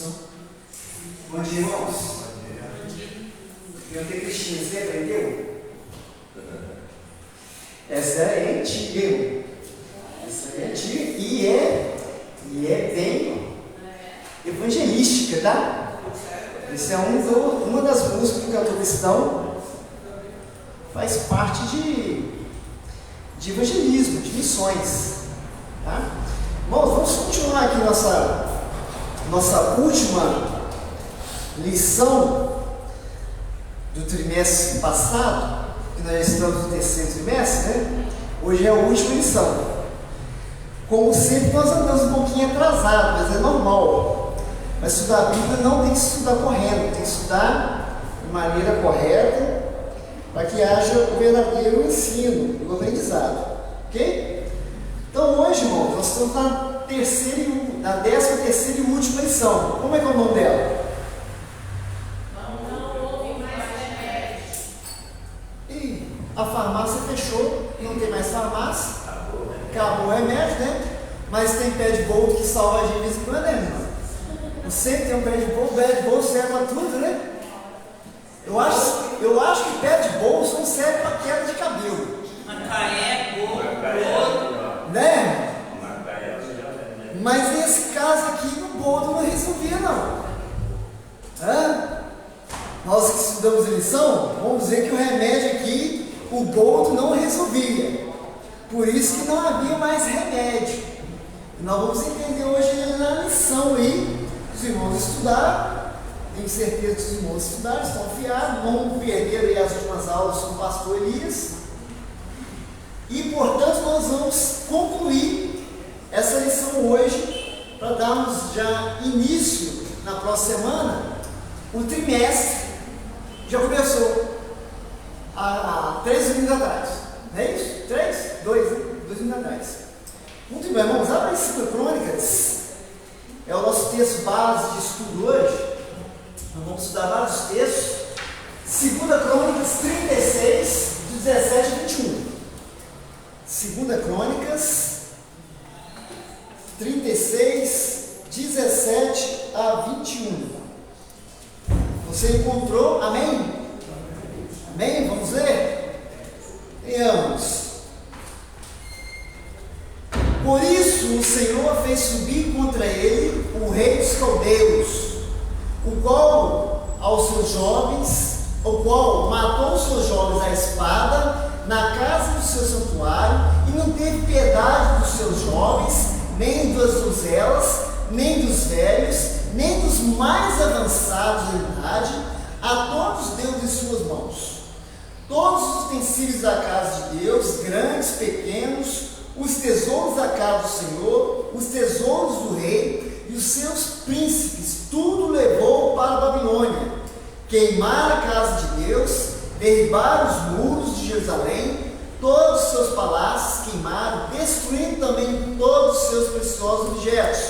Bom dia, irmãos. Eu tenho Cristina, você aprendeu? Essa é antiga. Essa é antiga e é bem evangelística, tá? Essa é uma das músicas que o cantor cristão faz parte de evangelismo, de missões, tá? Irmãos, vamos continuar aqui nossa última lição do trimestre passado, que nós estamos no terceiro trimestre, né? Hoje é a última lição. Como sempre, nós andamos um pouquinho atrasados, mas é normal. Mas estudar a Bíblia não tem que estudar correndo, tem que estudar de maneira correta, para que haja o verdadeiro ensino, o aprendizado. Ok? Então hoje, irmãos, nós estamos na 13ª e última lição. Como é que é o nome dela? Não houve mais remédios. E a farmácia fechou, não tem mais farmácia. Acabou o remédio, né? Mas tem pé de boldo que salva a gente de vez em quando, né, irmão? Sempre tem um pé de boldo serve para tudo, né? Eu acho que pé de bolso não serve para queda de cabelo. Macaé, boldo, Né? Mas nesse caso aqui, no boldo não resolvia, não. Nós que estudamos a lição, vamos dizer que o remédio aqui, o boldo não resolvia. Por isso que não havia mais remédio. E nós vamos entender hoje na lição aí, os irmãos estudaram. Tenho certeza que os irmãos estudaram, estão afiados, não perderam aí as últimas aulas com o pastor Elias. E, portanto, nós vamos concluir essa lição hoje, para darmos já início na próxima semana, o trimestre. Já começou há 3 domingos atrás, não é isso? 2 domingos atrás. Muito bem, vamos lá para 2 Crônicas, é o nosso texto base de estudo hoje. Nós vamos estudar vários textos. 2 Crônicas 36, de 17 a 21. 2 Crônicas 36, 17 a 21. Você encontrou? Amém? Amém? Vamos ler? Leamos. Por isso o Senhor fez subir contra ele o rei dos caldeus, o qual matou os seus jovens à espada na casa do seu santuário, e não teve piedade dos seus jovens, nem das donzelas, nem dos velhos, nem dos mais avançados em idade. A todos deu de suas mãos todos os utensílios da casa de Deus, grandes, pequenos, os tesouros da casa do Senhor, os tesouros do rei e os seus príncipes, tudo levou para a Babilônia. Queimaram a casa de Deus, derribaram os muros de Jerusalém, todos os seus palácios queimaram, destruindo também todos os seus preciosos objetos.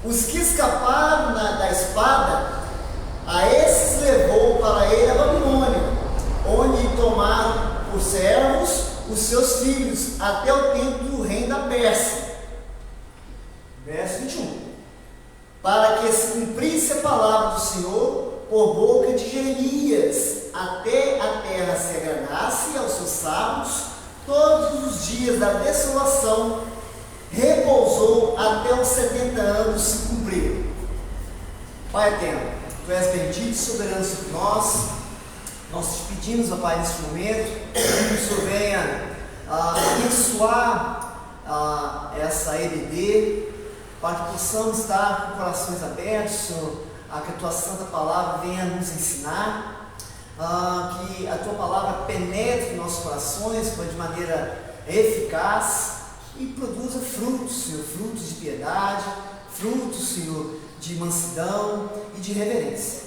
Os que escaparam da espada, a esses levou para ele a Babilônia, onde tomaram por servos os seus filhos, até o tempo do reino da Pérsia. Verso 21. Para que se cumprisse a palavra do Senhor por boca de Jeremias, até a terra se agradasse aos seus sábios, todos os dias da desolação repousou até os 70 anos se cumpriram. Pai eterno, Tu és bendito e soberano sobre nós. Nós te pedimos, ó Pai, nesse momento, que o Senhor venha abençoar essa EBD, para que possamos estar com corações abertos, Senhor, que a Tua Santa Palavra venha nos ensinar, que a Tua Palavra penetre em nossos corações de maneira eficaz e produza frutos, Senhor, frutos de piedade, frutos, Senhor, de mansidão e de reverência.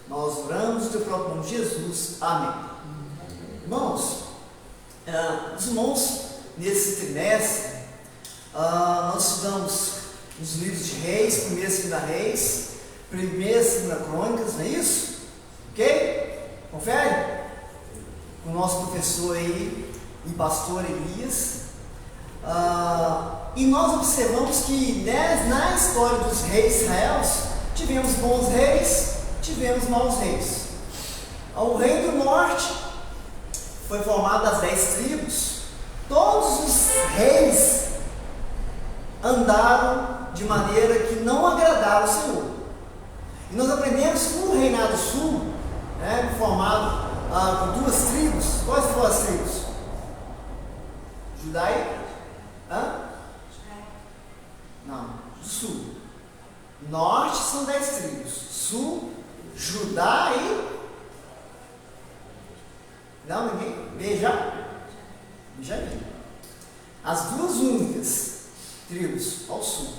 Nós oramos no Teu próprio nome, Jesus. Amém. Irmãos, os irmãos, nesse trimestre, nós estudamos os livros de Reis, 1ª e 2ª Reis, 1ª e 2ª Crônicas, não é isso? Ok? Confere? Com o nosso professor aí e pastor Elias. E nós observamos que na história dos reis de Israel, Tivemos bons reis, tivemos maus reis. O reino do norte foi formado das 10 tribos. Todos os reis andaram de maneira que não agradaram ao Senhor. E nós aprendemos que no reinado sul, formado por 2 tribos. Quais foram as tribos? Judá e? Não, do sul. Norte são 10 tribos. Sul, Judá e? Não, ninguém? Benjamim. As 2 únicas tribos ao sul.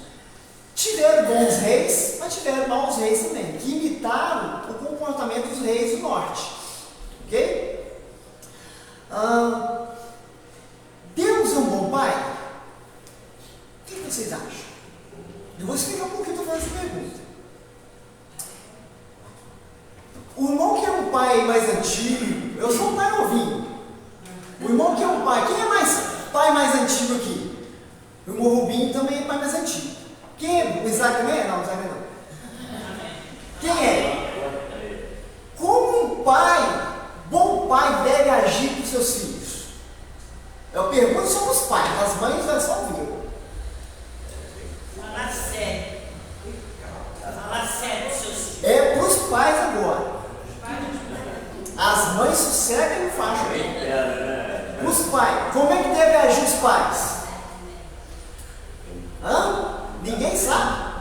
Tiveram bons reis, mas tiveram maus reis também, que imitaram o comportamento dos reis do norte. Ok? Deus é um bom pai? O que vocês acham? Eu vou explicar por que eu estou fazendo essa pergunta. O irmão que é um pai mais antigo, eu sou um pai novinho. O irmão que é um pai, quem é pai mais antigo aqui? O irmão Rubinho também é pai mais antigo. Quem é? O Isaac também é? Não, o Isaac não. Quem é? Como um bom pai deve agir com seus filhos? Eu pergunto sobre os pais, as mães já só ouviram. Fala sério. Fala sério, seus filhos. É para os pais agora. As mães sossegam e facham. Os pais, como é que deve agir os pais? Ninguém sabe.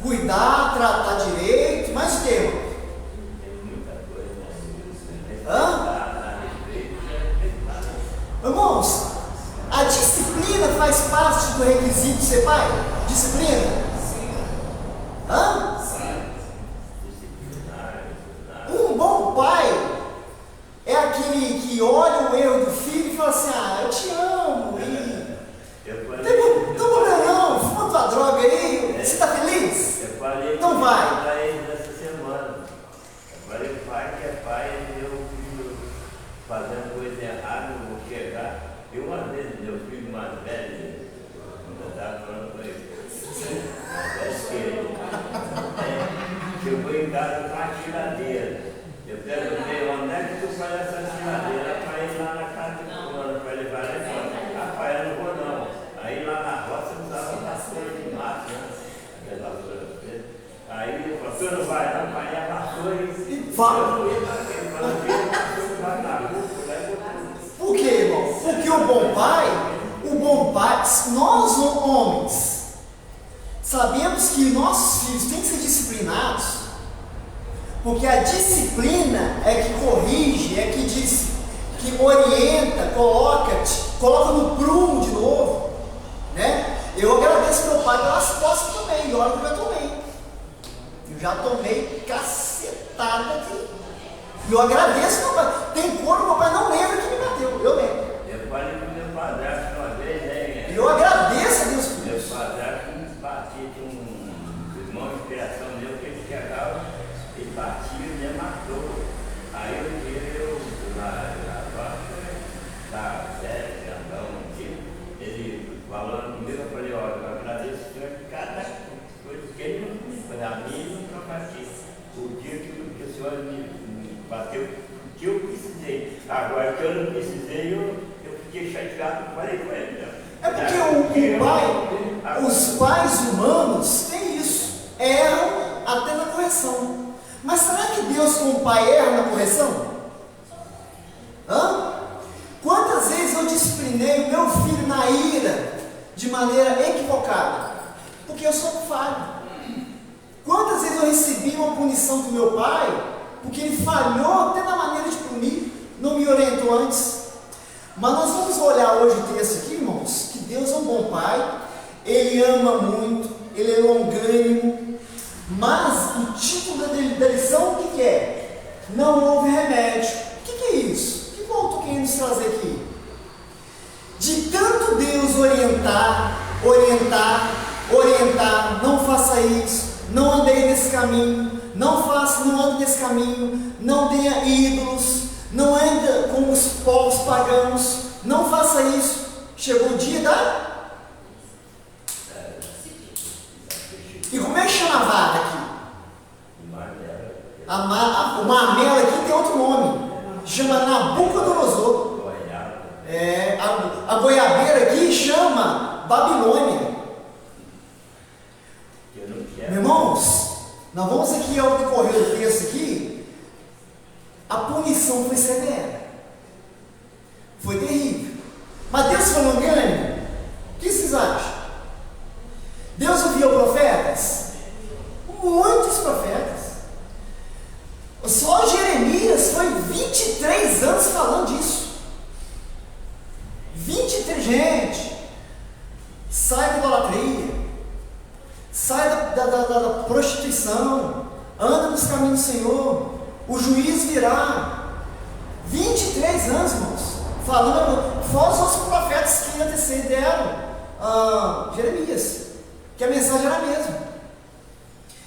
Cuidar, tratar direito, mas o que? Irmãos, a disciplina faz parte do requisito de ser pai? Disciplina? Um bom pai é aquele que olha o erro do filho e fala assim: eu te amo, não tem problema não, fuma tua droga aí, você está feliz? Então vai. Essa semana, eu falei, pai que é pai, meu filho fazendo coisa errada, eu vou chegar. E uma vez, meu filho mais velho, eu estava falando com ele, chegou em casa com a tiradeira. Eu perguntei, onde é que tu faz essa tiradeira? Para ir lá na casa de fulano, para ele vai lá e fala, rapaz, eu não vou não. Aí lá na roça usava vassoura de mato, né? Aí eu falei, você não vai não, pai, é vassoura e fala. Por quê, irmão? Porque o bom pai, nós homens, sabemos que nossos filhos têm que ser disciplinados, porque a disciplina é que corrige, é que diz, que orienta, coloca no prumo de novo, né? Eu agradeço meu pai pelas costas também, e olha como eu tomei. Eu já tomei cacetada aqui. E eu agradeço meu pai. Tem cor, meu pai não lembra que me bateu, eu lembro. Eu falei com meu padrasto uma vez, né? E eu agradeço a Deus por meu isso. Meu padrasto me batia com um irmão de criação meu, que ele chegava e batia e me matou. Aí um dia eu, da série, grandão, ele falando comigo, eu falei, olha, eu agradeço o Senhor de cada coisa que ele não me fez, a mim nunca bati. O dia que o Senhor me bateu, o que eu precisei. Agora que eu não precisei, eu fiquei chateado e falei com ele. É porque os pais humanos têm isso, erram até na correção. Mas será que Deus como pai erra na correção? Quantas vezes eu disciplinei o meu filho na ira de maneira equivocada? Porque eu sou falho. Quantas vezes eu recebi uma punição do meu pai porque ele falhou até na maneira de punir, não me orientou antes? Mas nós vamos olhar hoje o texto aqui, irmãos, que Deus é um bom pai, Ele ama muito, Ele é longânimo, mas o título da lição o que é? Não houve remédio. O que é isso? O que eu estou querendo nos trazer aqui? De tanto Deus orientar, não faça isso, não andei nesse caminho, não ande nesse caminho, não tenha ídolos, não anda como os povos pagãos, não faça isso. Chegou o dia da... E como é que chamava O Mamela aqui tem outro nome, chama Nabucodonosor. A goiabeira aqui chama Babilônia. Meus irmãos, nós vamos aqui ao decorrer do texto aqui, a punição foi severa, foi terrível, mas Deus foi longânimo. O que vocês acham? Deus enviou profetas? Muitos profetas. Só Jeremias foi 23 anos falando disso. 23, gente, sai da idolatria, sai da prostituição, anda nos caminhos do Senhor, o juiz virá. 23 anos, irmãos, falando, fora os profetas que antecederam Jeremias, que a mensagem era a mesma.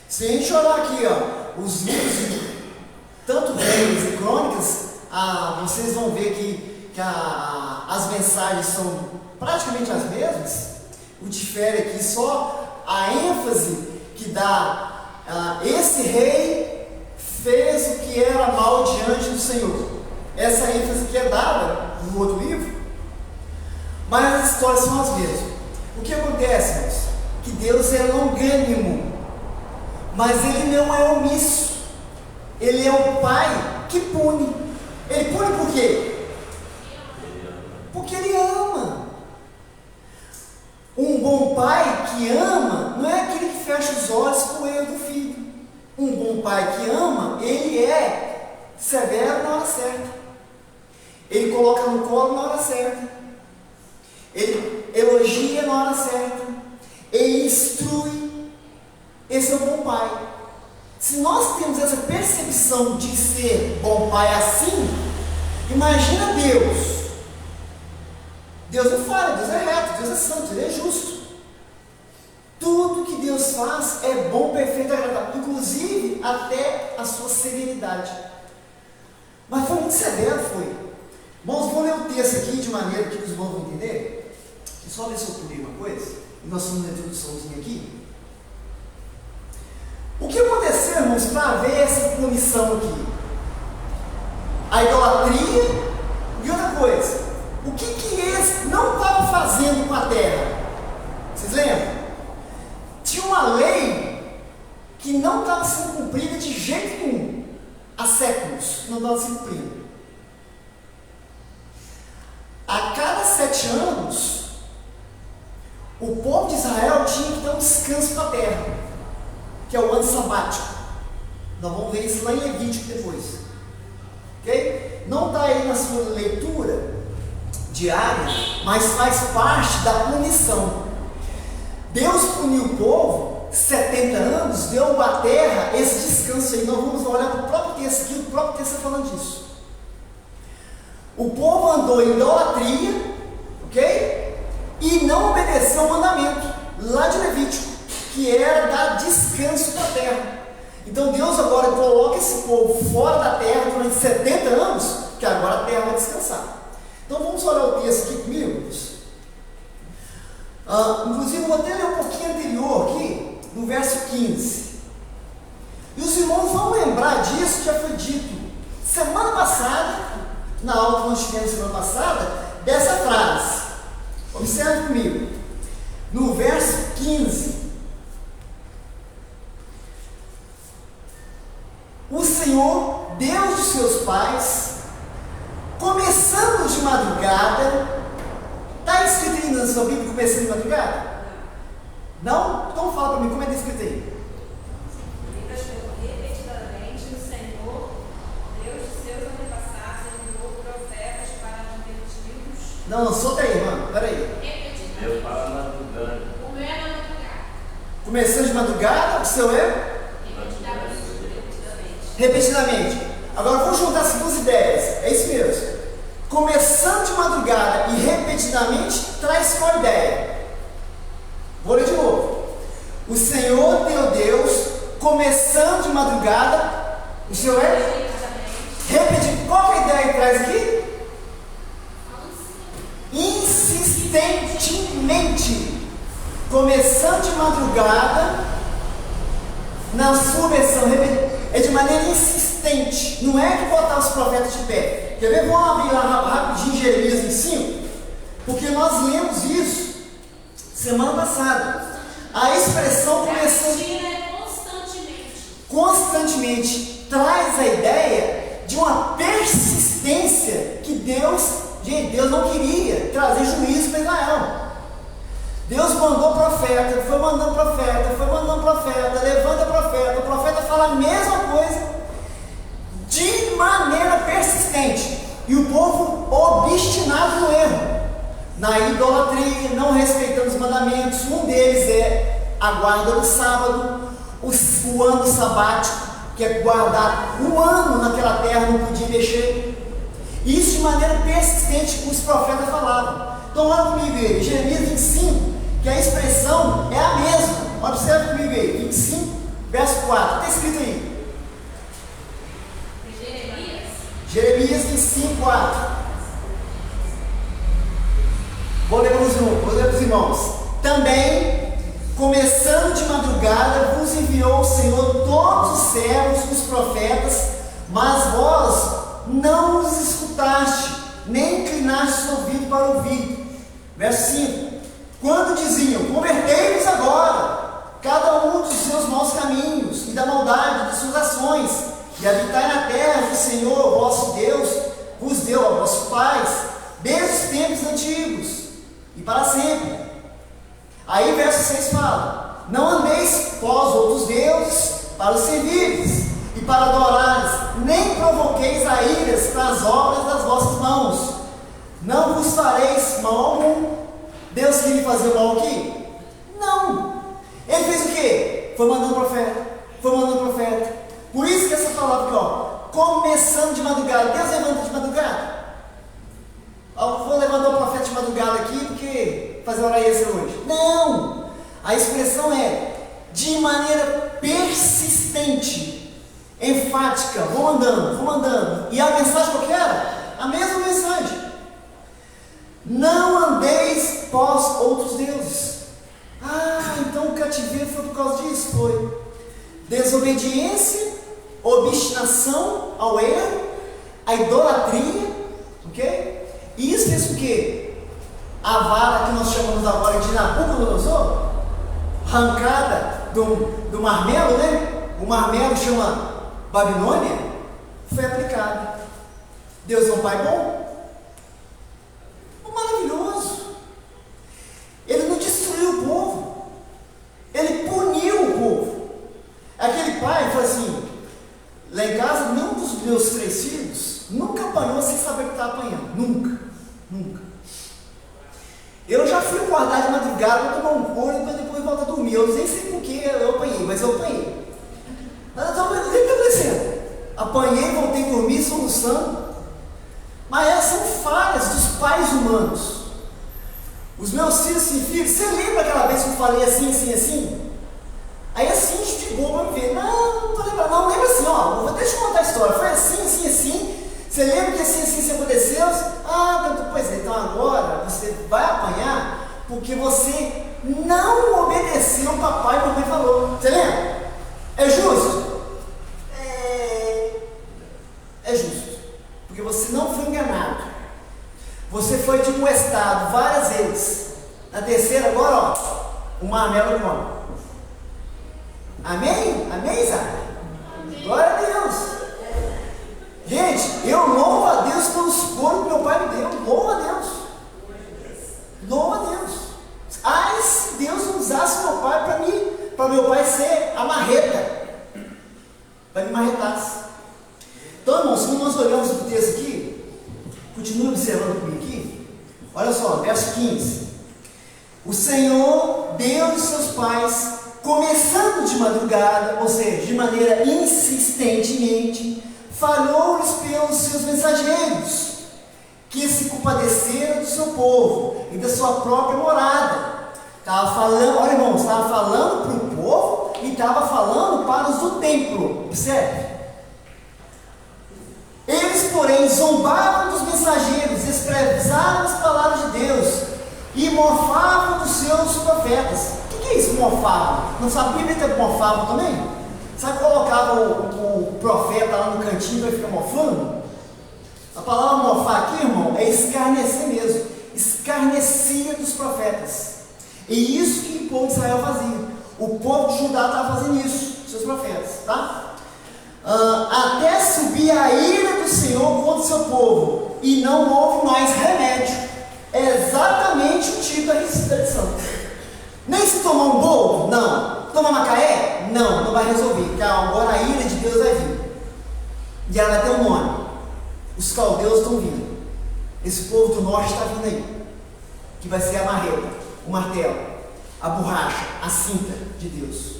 Se a gente olhar aqui, os livros, tanto Reis e Crônicas, vocês vão ver que as mensagens são praticamente as mesmas. O difere aqui só a ênfase que dá. Esse rei fez o que era mal diante do Senhor. Essa ênfase que é dada no outro livro, mas as histórias são as mesmas. O que acontece, irmãos? Que Deus é longânimo, mas Ele não é omisso. Ele é o Pai que pune. Ele pune por quê? Porque Ele ama. Um bom pai que ama não é aquele que fecha os olhos com o erro do filho. Um bom pai que ama, ele é severo na hora certa. Ele coloca no colo na hora certa. Ele elogia na hora certa. Ele instrui. Esse é o bom pai. Se nós temos essa percepção de ser bom pai assim, imagina Deus. Deus não falha, Deus é reto, Deus é santo, Ele é justo. Tudo que Deus faz é bom, perfeito, agradável, inclusive até a sua serenidade. Mas foi muito severo, foi. Irmãos, vou ler o texto aqui de maneira que os irmãos vão entender. Só ver se eu pulei uma coisa, e nós estamos na introduçãozinha aqui. O que aconteceu, irmãos, para haver essa punição aqui? A idolatria e outra coisa. O que eles não estavam fazendo com a terra? Vocês lembram? Tinha uma lei que não estava sendo cumprida de jeito nenhum. Há séculos não estava sendo cumprida. A cada 7 anos, o povo de Israel tinha que dar um descanso para a terra, que é o ano sabático. Nós vamos ver isso lá em Levítico depois. Ok? Não está aí na sua leitura diária, mas faz parte da punição. Deus puniu o povo 70 anos, deu à terra esse descanso aí. Nós vamos olhar para o próprio texto aqui, o próprio texto está falando disso. O povo andou em idolatria, ok? E não obedeceu o mandamento lá de Levítico, que era dar descanso para a terra. Então Deus agora coloca esse povo fora da terra durante 70 anos, que agora a terra vai descansar. Então vamos olhar o texto aqui comigo. Inclusive eu vou até ler um pouquinho anterior aqui, no verso 15. E os irmãos vão lembrar disso que já foi dito semana passada, na aula que nós tivemos semana passada, dessa frase. Observe comigo. No verso 15. O Senhor, Deus de seus pais, começando de madrugada. Está escrito aí na sua Bíblia, começando de madrugada? Não? Então fala para mim, como é que está escrito aí? Repetidamente, o Senhor, Deus de seus antepassados, enviou profetas para adverti-los. Não, solta aí, mano, peraí. Deus fala madrugando. O meu é na madrugada. Começando de madrugada, o seu é? Repetidamente. Agora vamos juntar essas duas ideias. É isso mesmo. Começando de madrugada e repetidamente traz qual ideia? Vou ler de novo. O Senhor teu Deus, começando de madrugada, o Senhor é? Repetindo. Qual que é a ideia que traz aqui? Insistentemente. Começando de madrugada, na sua versão é de maneira insistente. Não é que botar os profetas de pé. Quer ver? Vamos abrir lá rapidinho Jeremias 25, porque nós lemos isso semana passada. A expressão começou constantemente, traz a ideia de uma persistência que Deus não queria trazer juízo para Israel. Deus mandou profeta, foi mandando profeta, levanta profeta, o profeta fala a mesma coisa de maneira persistente, e o povo obstinado no erro, na idolatria, não respeitando os mandamentos. Um deles é a guarda do sábado, o ano sabático, que é guardar um ano naquela terra, não podia mexer. Isso de maneira persistente os profetas falavam. Então olha comigo aí, Jeremias 25, que a expressão é a mesma. Observe comigo aí, 25, verso 4, está escrito aí. Jeremias 25, 4. Vou ler para os irmãos. Também, começando de madrugada, vos enviou o Senhor todos os servos, os profetas, mas vós não os escutaste, nem inclinaste o ouvido para ouvir. Verso 5. Quando diziam: convertei-vos agora, cada um dos seus maus caminhos e da maldade de suas ações, e habitai na terra que o Senhor, vosso Deus, vos deu a vossos pais, desde os tempos antigos e para sempre. Aí verso 6 fala: não andeis vós outros deuses para os servires e para adorares, nem provoqueis a iras para as obras das vossas mãos, não vos fareis mal algum. Deus queria fazer mal aqui? Não. Ele fez o quê? Foi mandando profeta. Por isso que essa palavra aqui, ó, começando de madrugada. Deus levanta de madrugada. Vou levantar o profeta de madrugada aqui porque fazer hora extra hoje. Não. A expressão é de maneira persistente, enfática. Vou andando. E a mensagem qual que era? A mesma mensagem. Não andeis vós outros deuses. Então o cativeiro foi por causa disso? Foi desobediência, obstinação ao erro, a idolatria, ok? E isso fez o quê? A vara que nós chamamos agora de Nabucodonosor, arrancada do marmelo, né? O marmelo chama Babilônia, foi aplicada. Deus é um pai bom? Maravilhoso. Ele não destruiu o povo, ele puniu o povo. Aquele pai falou assim: lá em casa nenhum dos meus 3 filhos nunca apanhou sem saber que estava apanhando. Nunca. Eu já fui guardar de madrugada para tomar um couro e depois voltar a dormir. Eu nem sei porque eu apanhei, mas eu apanhei. Mas o que está acontecendo? Apanhei, voltei a dormir, soluçando. Mas essas são falhas dos pais humanos. Os meus filhos e filhos, você lembra aquela vez que eu falei assim? Aí assim, de boa, vamos ver. Não tô lembrando. Não, lembra assim, ó. Deixa eu contar a história. Foi assim. Você lembra que assim aconteceu? Pois é, então agora você vai apanhar porque você não obedeceu o papai e a mamãe falou. Você lembra? É justo? É justo. Porque você não foi enganado. Você foi admoestado várias vezes. Na terceira, agora, ó, o marmelo come. Amém? Amém, Isaac? Glória a Deus. Gente, eu louvo a Deus pelos coros que meu pai me deu. Louvo a Deus. Ai, se Deus usasse meu pai para meu pai ser a marreta, para me marretasse. Então, irmãos, quando nós olhamos o texto aqui, continue observando comigo aqui. Olha só, verso 15. O Senhor, Deus de seus pais, começando de madrugada, ou seja, de maneira insistentemente, falou-lhes pelos seus mensageiros, que se compadeceram do seu povo e da sua própria morada. Estava falando, olha irmãos, estava falando para o povo e estava falando para os do templo. Observe. Eles, porém, zombavam dos mensageiros, desprezaram as palavras de Deus e mofavam dos seus profetas. O que é isso, mofavam? Não sabia que mofavam também? Sabe, colocava o profeta lá no cantinho para ficar mofando? A palavra mofar aqui, irmão, é escarnecer mesmo. Escarnecia dos profetas. E isso que o povo de Israel fazia. O povo de Judá estava fazendo isso, seus profetas, tá? Até subir a ira do Senhor contra o seu povo, e não houve mais remédio. É exatamente o tipo da lição. Nem se tomar um bolo? Não. Tomar macaé? Não vai resolver. Calma, agora a ira de Deus vai vir. E ela vai ter um nome. Os caldeus estão vindo. Esse povo do norte está vindo aí. Que vai ser a marreta, o martelo, a borracha, a cinta de Deus.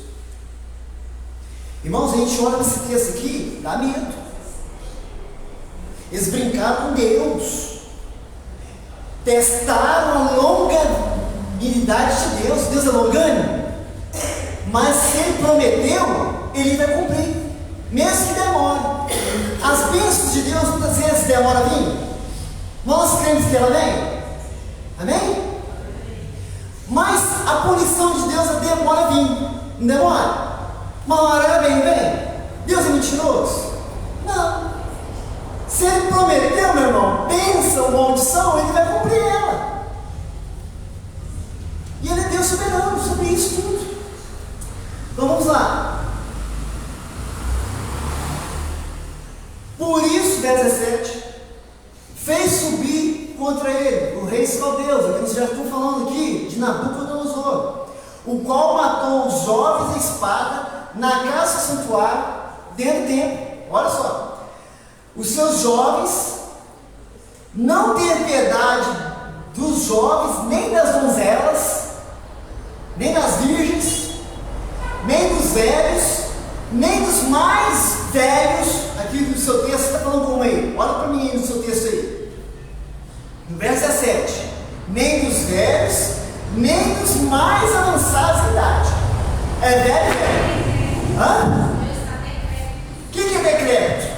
Irmãos, a gente olha nesse texto aqui, dá medo. Eles brincaram com Deus. Testaram a longanimidade de Deus. Deus é longânimo. Mas se Ele prometeu, Ele vai cumprir. Mesmo que demore. As bênçãos de Deus muitas vezes demoram a vir. Nós cremos que ela vem. Amém? Mas a punição de Deus demora a vir. Não demora? Uma hora ela vem. Deus é mentiroso? Não. Se Ele prometeu, meu irmão, bênção, maldição, Ele vai cumprir ela. E Ele é Deus soberano sobre isso tudo. Então vamos lá. Por isso, verso 17, fez subir contra ele o rei dos caldeus, que nós já estamos falando aqui, de Nabucodonosor, o qual matou os jovens à espada na casa do santuário dentro do templo. Olha só, os seus jovens, não ter piedade dos jovens, nem das donzelas, nem das virgens, nem dos velhos, nem dos mais velhos. Aqui no seu texto está falando como aí? Olha para mim aí no seu texto aí. No verso 17. Nem dos velhos, nem dos mais avançados em idade. É velho? Hã? O que é decreto?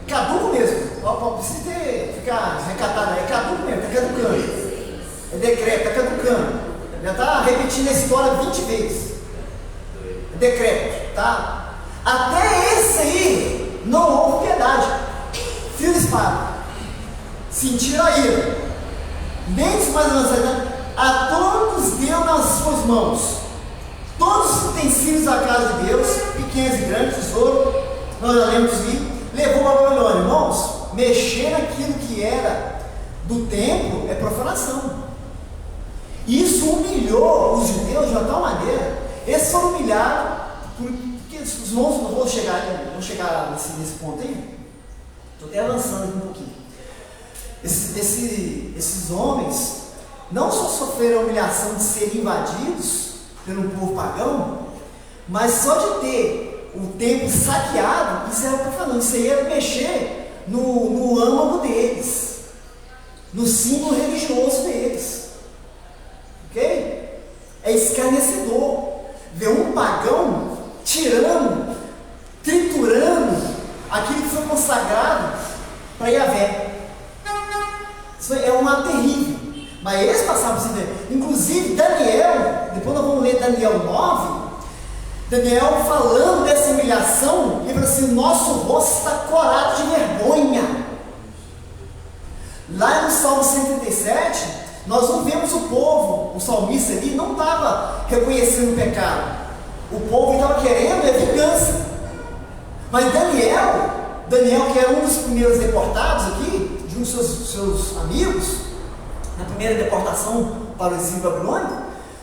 Caduco mesmo. Não precisa ficar recatado aí. É caduco mesmo, está caducando. É decreto, está caducando. Já está repetindo a história 20 vezes. É decreto, tá? Até esse aí não houve piedade. Fio de espada. Sentiram a ira. Nem os mais avançados, a todos deu nas suas mãos todos os utensílios da casa de Deus, pequenos e grandes, tesouro, nós já lemos de levou a Babilônia. Irmãos, mexer naquilo que era do templo é profanação. Isso humilhou os judeus de uma tal maneira. Eles foram humilhados porque os irmãos não vão chegar nesse ponto aí. Estou até avançando aqui um pouquinho. Esses homens não só sofreram a humilhação de serem invadidos pelo povo pagão, mas só de ter o templo saqueado, isso era profanando, isso aí era mexer no âmago deles, no símbolo religioso deles. Ok? É escarnecedor ver um pagão tirando, triturando aquilo que foi consagrado para Yahvé. Isso é um ato terrível. Mas eles passaram por cima. Inclusive Daniel, depois nós vamos ler Daniel 9, Daniel falando dessa humilhação, ele fala assim: nosso rosto está corado de vergonha. Lá no Salmo 137, nós não vemos o povo, o salmista ali não estava reconhecendo o pecado. O povo estava querendo vingança. Mas Daniel, que era um dos primeiros deportados aqui, de um dos seus amigos, na primeira deportação para o exílio babilônico,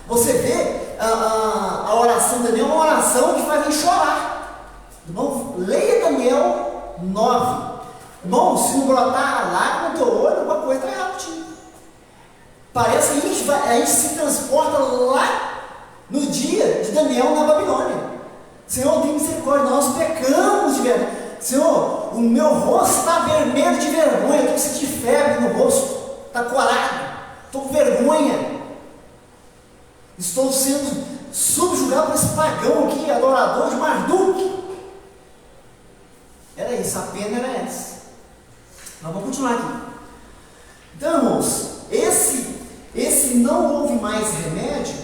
você vê a oração de Daniel, uma oração que faz a gente chorar. Irmão, leia Daniel 9. Irmão, se não brotar lágrima no teu olho, alguma coisa está errada contigo. Parece que a gente se transporta lá no dia de Daniel na Babilônia. Senhor, tem misericórdia, nós pecamos de vergonha. Senhor, o meu rosto está vermelho de vergonha, eu estou sentindo febre no rosto, está corado, estou com vergonha. Estou sendo subjugado por esse pagão aqui, adorador de Marduk. Era isso, a pena era essa. Nós vamos continuar aqui. Então, irmãos, esse não houve mais remédio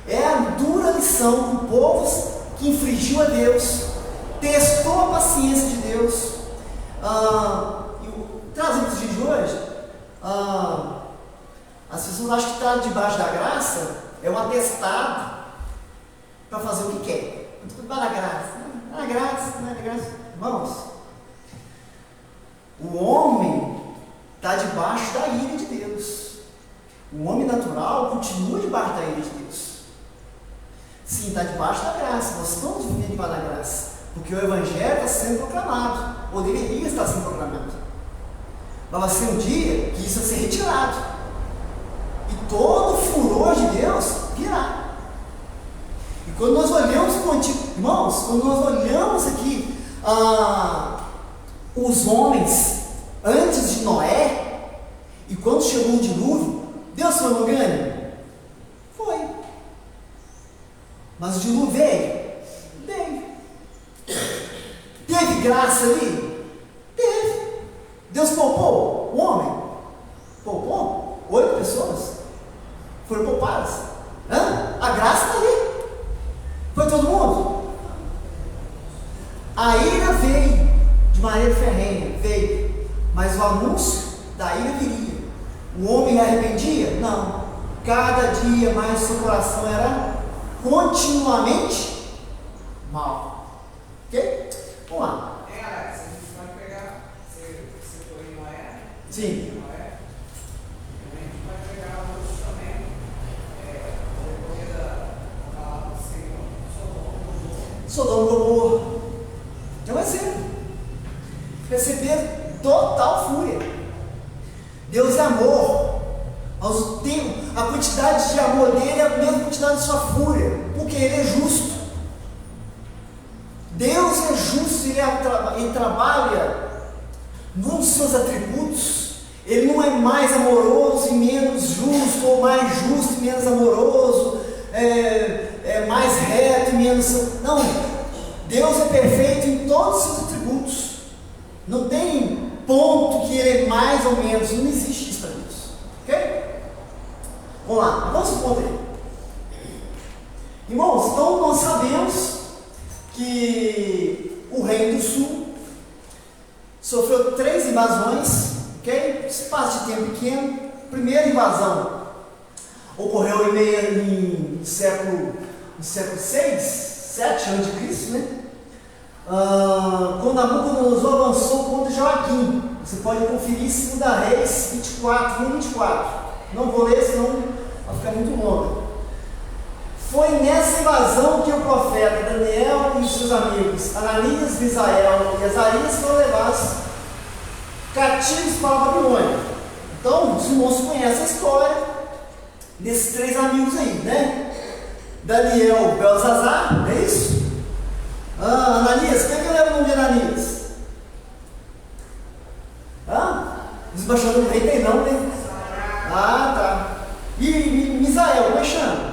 é a dura lição correção do povo que infringiu a Deus, testou a paciência de Deus. Trazendo para os dias de hoje, as pessoas acham que estar debaixo da graça é um atestado para fazer o que quer. Vai na graça, não é graça, não é graça. Irmãos, o homem está debaixo da ira de Deus. O homem natural continua debaixo da ira de Deus. Sim, está debaixo da graça. Nós estamos vivendo debaixo da graça, porque o Evangelho está sendo proclamado, ou deveria estar sendo proclamado. Mas vai ser um dia que isso vai ser retirado, e todo o furor de Deus virá. E quando nós olhamos para o Antigo, irmãos, quando nós olhamos aqui os homens antes de Noé, e quando chegou o dilúvio, Deus foi longânimo? Foi. Mas o dilúvio veio? Veio. Teve graça ali? Teve. Deus poupou o homem? Poupou? 8 pessoas foram poupadas. A graça está ali. Foi todo mundo? A ira veio de maneira ferrenha, veio, mas o anúncio da ira viria. O homem arrependia? Não. Cada dia mais seu coração era continuamente mal. Ok? Vamos lá. Alex, a gente pode pegar, você foi em Noé? Sim. Noé. A gente pode pegar outros também, depois da palavra do Senhor, Sodoma e Gomorra. É um exemplo. Perceberam total fúria. Deus é amor. A quantidade de amor dele é a mesma quantidade de sua fúria, porque ele é justo. Deus é justo, ele trabalha num dos seus atributos. Ele não é mais amoroso e menos justo, ou mais justo e menos amoroso, mais reto e menos... Não, Deus é perfeito em todos os seus atributos. Não tem ponto que ele é mais ou menos, não existe isso para Deus. Ok? Vamos lá, vamos ao ponto aí. Irmãos, então nós sabemos que o Reino do Sul sofreu 3 invasões, ok? Espaço de tempo pequeno. Primeira invasão ocorreu no século 6, 7 a.C., né? Quando Nabucodonosor avançou contra Joaquim. Você pode conferir 2 Reis 24, 24. Não vou ler, senão vai ficar muito longo. Foi nessa invasão que o profeta Daniel e seus amigos Ananias, Misael e Azarias foram levados cativos para a Babilônia. Então, os irmãos conhecem a história desses 3 amigos aí, né? Daniel, Belzazar, é isso? Ananias, quem é que leva o nome de Ananias? Os embaixadores do rei tem não, né? Tá. E Misael, como é que chama?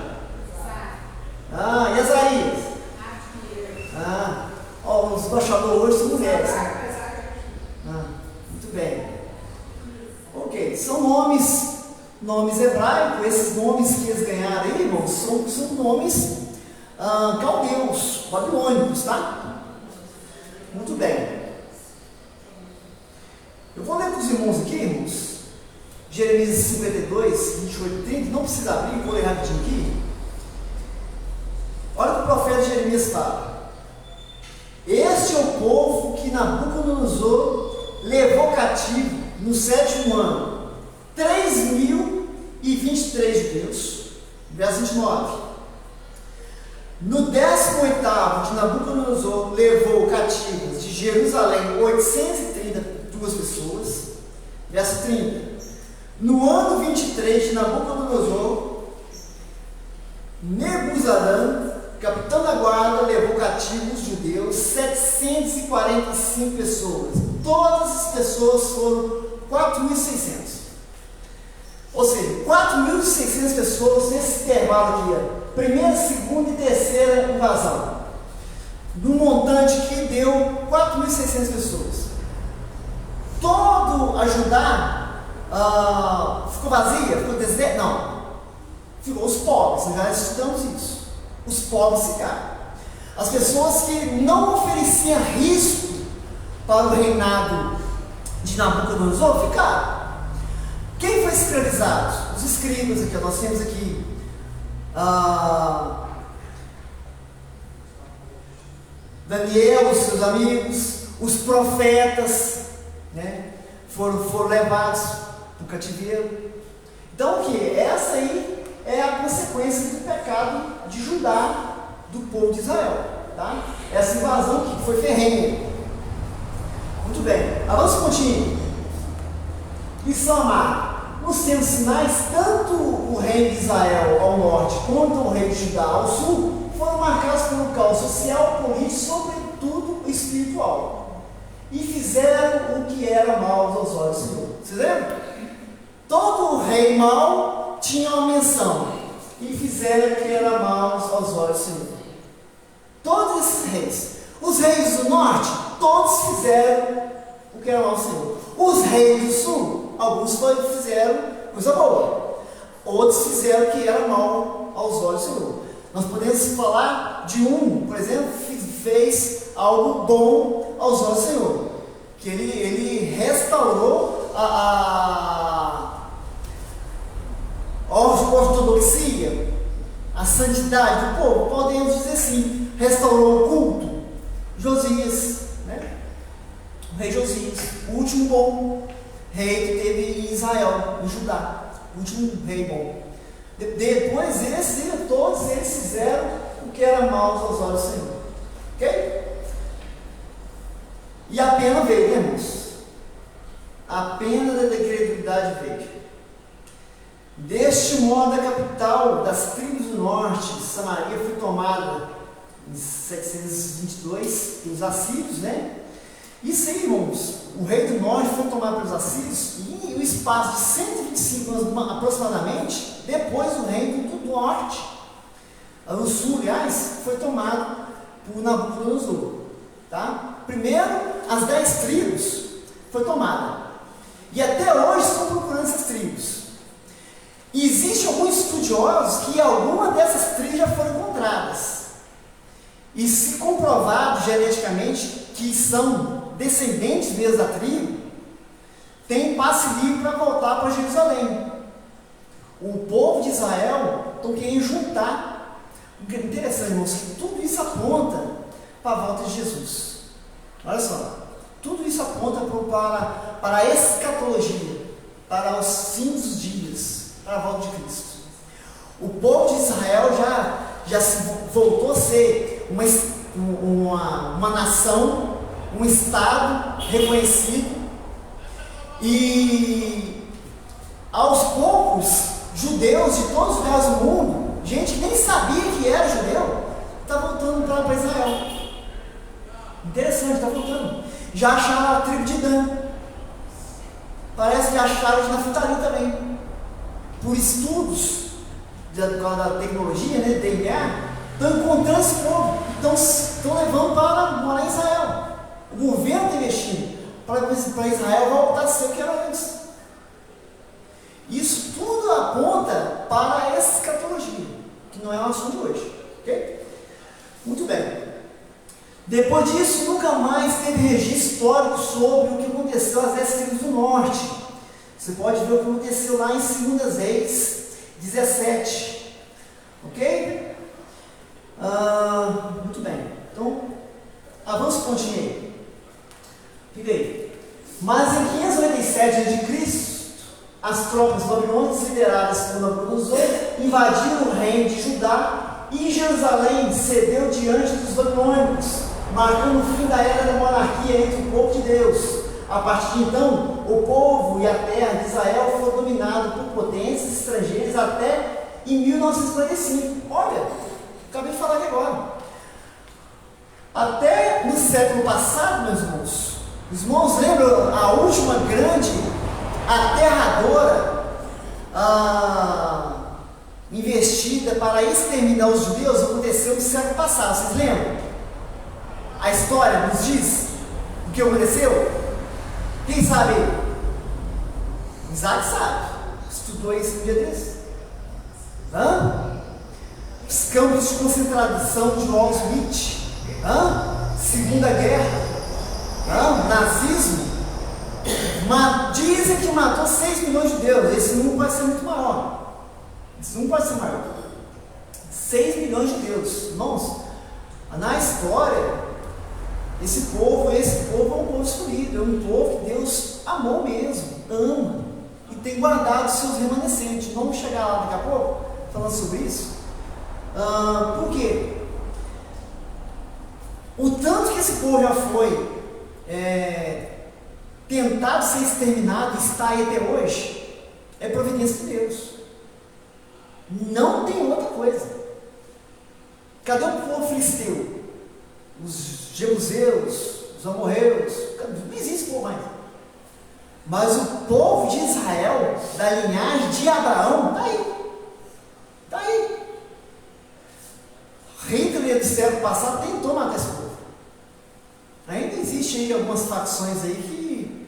E Azarias? Os embaixadores hoje são mulheres. Muito bem. Ok, são nomes hebraicos. Esses nomes que eles ganharam aí, irmãos, são nomes caldeus, babilônicos, tá? Muito bem. Eu vou ler para os irmãos aqui, irmãos, Jeremias 52, 28 e 30, não precisa abrir, vou ler rapidinho aqui. Olha o que o profeta Jeremias fala. Este é o povo que Nabucodonosor levou cativo no 7º ano, 3.023 judeus, verso 29. No 18º de Nabucodonosor levou cativos de Jerusalém 832 pessoas, verso 30. No ano 23 de Nabucodonosor, Nebuzaradan, capitão da guarda, levou cativos judeus 745 pessoas. Todas as pessoas foram 4.600. Ou seja, 4.600 pessoas nesse intervalo aqui, primeira, segunda e terceira invasão, num montante que deu 4.600 pessoas. Todo a Judá ficou vazia, ficou deserto? Não. Ficou os pobres, nós já estudamos isso. os pobres ficaram. As pessoas que não ofereciam risco para o reinado de Nabucodonosor ficaram. Quem foi escravizado? Os escribas aqui, nós temos aqui Daniel, os seus amigos, os profetas, né, foram levados para o cativeiro. Então o que? Essa aí é a consequência do pecado de Judá, do povo de Israel, tá? Essa invasão que foi ferrenha. Muito bem, avanço contínuo. Lição amada. Nos temos sinais, tanto o rei de Israel ao norte quanto o rei de Judá ao sul foram marcados pelo caos social, político, sobretudo espiritual, e fizeram o que era mal aos olhos do Senhor. Vocês lembram? Todo rei mau tinha uma menção, e fizeram o que era mal aos olhos do Senhor. Todos esses reis, os reis do norte, todos fizeram o que era mal ao Senhor. Os reis do sul, alguns fizeram coisa boa, outros fizeram o que era mal aos olhos do Senhor. Nós podemos falar de um, por exemplo, que fez algo bom aos olhos do Senhor, que ele restaurou a ortodoxia, a santidade do povo, podemos dizer assim, restaurou o culto. Josias, né? O rei Josias, o último bom rei que teve em Israel, em Judá, o último rei bom. Depois todos eles fizeram o que era mal aos olhos do Senhor. Ok? E a pena veio, irmãos. A pena da incredulidade veio. Deste modo, a capital das tribos do norte, Samaria, foi tomada em 722 pelos assírios, né? Isso aí, irmãos, o rei do norte foi tomado pelos assírios e o espaço de 125 anos aproximadamente, depois o reino do norte, o sul, aliás, foi tomado por Nabucodonosor. Tá? Primeiro, as 10 tribos foi tomada. E até hoje estão procurando essas tribos. E existem alguns estudiosos que alguma dessas tribos já foram encontradas. E se comprovado geneticamente que são descendentes mesmo da tribo, tem passe livre para voltar para Jerusalém. O povo de Israel estão querendo juntar. Interessante, irmãos, que tudo isso aponta para a volta de Jesus. Olha só, tudo isso aponta para a escatologia, para os fins dos dias, para a volta de Cristo. O povo de Israel já se voltou a ser uma nação, um estado reconhecido, e aos poucos, judeus de todos os lugares do mundo, gente que nem sabia que era judeu, está voltando para Israel. Interessante, está voltando. Já acharam a tribo de Dan, parece que acharam de Naftali também, por estudos da tecnologia, né, DNA, estão encontrando esse povo, estão levando para morar em Israel. O governo está investindo para Israel voltar a ser o que era antes. Isso tudo aponta para a escatologia, que não é o assunto de hoje. Ok? Muito bem. Depois disso, nunca mais teve registro histórico sobre o que aconteceu às 10 tribos do norte. Você pode ver o que aconteceu lá em 2 Reis 17. Ok? Muito bem. Então, avanço continue. Fica aí. Mas em 597 a.C., as tropas babilônicas lideradas por Nabucodonosor invadiram o reino de Judá e Jerusalém cedeu diante dos babilônicos, marcando o fim da era da monarquia entre o povo de Deus. A partir de então, o povo e a terra de Israel foram dominados por potências estrangeiras até em 1945. Olha, acabei de falar aqui agora. Até no século passado, meus irmãos, os irmãos lembram a última grande aterradora investida para exterminar os judeus aconteceu no século passado. Vocês lembram? A história nos diz o que aconteceu? Quem sabe? Isaac sabe. Estudou isso um dia desse. os campos de concentração de Auschwitz, Segunda Guerra, nazismo, dizem que matou 6 milhões de judeus. Esse número pode ser muito maior. Esse número pode ser maior. 6 milhões de judeus. Irmãos, na história, esse povo é um povo escolhido, é um povo que Deus amou mesmo, ama, e tem guardado seus remanescentes. Vamos chegar lá daqui a pouco, falando sobre isso. Por quê? O tanto que esse povo já foi tentado ser exterminado, está aí até hoje, é providência de Deus. Não tem outra coisa. Cadê o povo filisteu? Os jebuseus, os amorreus, não existe povo mais. Mas o povo de Israel, da linhagem de Abraão, está aí. Está aí. Hitler do século passado tentou matar esse povo. Ainda existe aí algumas facções aí que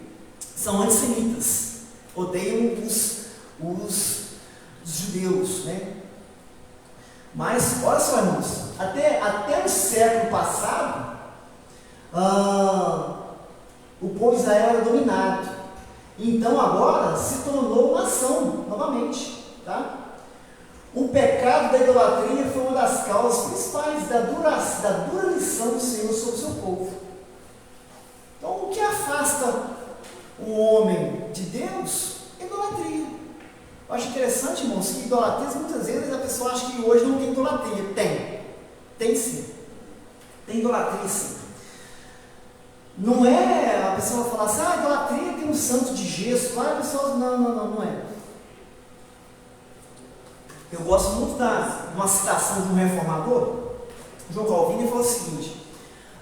são antissemitas, odeiam os judeus, né? Mas, olha só, irmãos, até no século passado, o povo de Israel era dominado. Então, agora, se tornou nação, novamente, tá? O pecado da idolatria foi uma das causas principais da dura lição do Senhor sobre o seu povo. Então, o que afasta o homem de Deus? Idolatria. Eu acho interessante, irmãos, que idolatria, muitas vezes a pessoa acha que hoje não tem idolatria. Tem sim. Tem idolatria sim. Não é a pessoa falar assim, idolatria tem um santo de gesso lá, a pessoa, não é. Eu gosto muito de uma citação de um reformador, João Calvino, ele falou o seguinte,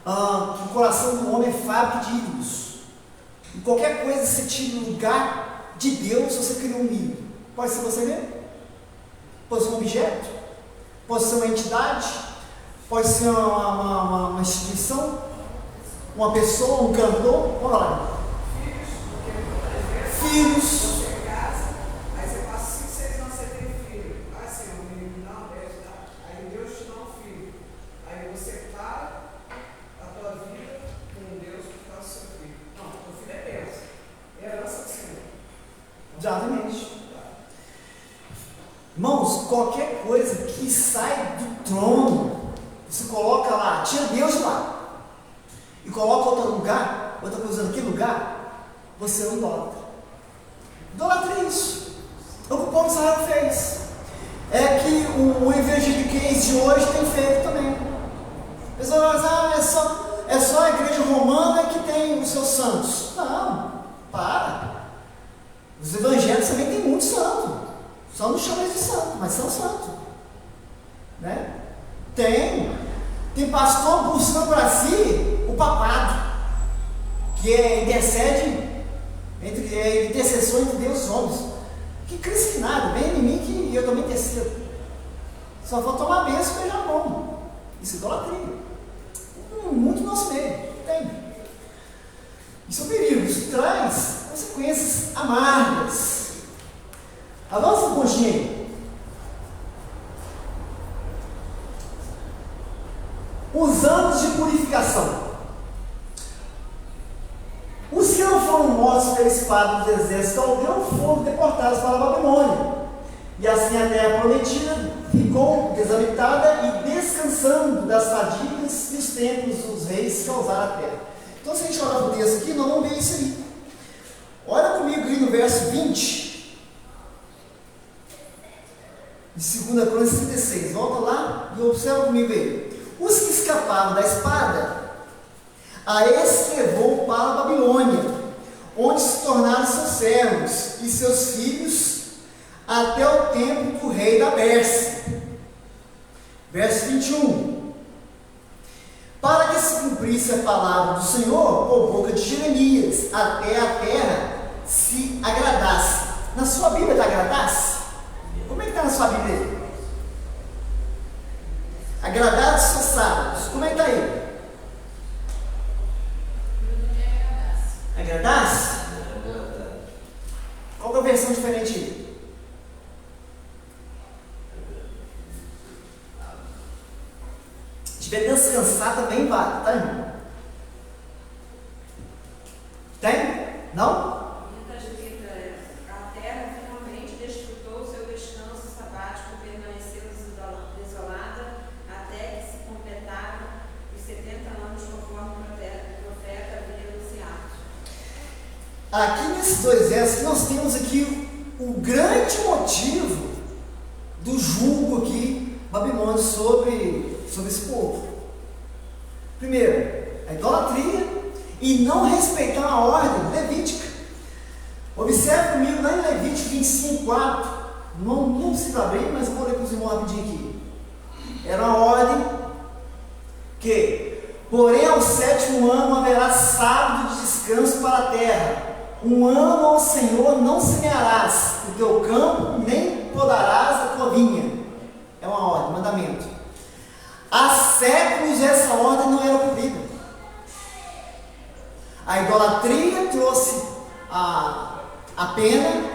que o coração do homem é fábrica de ídolos. E qualquer coisa que você tira do lugar de Deus, você cria um ídolo. Pode ser você mesmo, pode ser um objeto, pode ser uma entidade, pode ser uma instituição, uma pessoa, um cantor. Vamos lá. Filhos. Aí você passa 5, 6 anos, você tem filho. Assim, o menino não, aí Deus te dá um filho. Aí você para a tua vida com Deus por causa do seu filho. Não, o filho é Deus. É a herança do Senhor. Exatamente. Irmãos, qualquer coisa que sai do trono, você coloca lá, tira Deus de lá, e coloca outra coisa naquele lugar, você é um idólatra. Idólatra é isso. É o que o povo de Israel fez. É que o evangeliquez de hoje tem feito também. A pessoa vai dizer, é só a igreja romana que tem os seus santos. Não, para. Os evangélicos também tem muito santo. Só não chama de santo, mas são santos. Né? Tem pastor buscando para si o papado, que intercessor entre Deus e os homens. Que Cristo que nada, vem em mim que eu também intercedo. Só falta tomar a bênção e beijar a mão. Isso é idolatria. Muito no nosso meio, tem. Isso é um perigo, isso traz consequências amargas. Avança um pouquinho. Os anos de purificação. Os que não foram mortos pela espada dos exércitos caldeus foram deportados para a Babilônia. E assim a terra prometida ficou desabitada e descansando das fadigas e os tempos dos reis causaram a terra. Então, se a gente olhar para o texto aqui, nós vamos ver isso aí. Olha comigo aí no verso 20. De 2 Crônicas 36, volta lá e observa comigo aí. Os que escaparam da espada, a esse levou para a Babilônia, onde se tornaram seus servos e seus filhos até o tempo do rei da Pérsia. Verso 21. Para que se cumprisse a palavra do Senhor por boca de Jeremias, até a terra se agradasse. Na sua Bíblia está agradasse? Como é que está na sua Bíblia aí? Agradar os seus sábados. Como é que está aí? Agradasse? Qual que é a versão diferente aí? Se tiver descansar também vale, tá, irmão? Tem? Não? A terra finalmente desfrutou seu descanso sabático, permaneceu desolada até que se completaram os 70 anos, conforme o profeta havia anunciado. Aqui nesses 2 versos nós temos aqui o grande motivo do julgo aqui babilônico sobre esse povo. Primeiro, a idolatria e não respeitar a ordem levítica. Observe comigo lá em Levítico 25:4. Não precisa abrir, mas eu vou ler para os irmãos rapidinho aqui. Era uma ordem que, porém, ao 7º ano haverá sábado de descanso para a terra. 1 ano ao Senhor não semearás o teu campo, nem podarás a tua vinha. É uma ordem, mandamento. Há séculos essa ordem não era cumprida. A idolatria trouxe a pena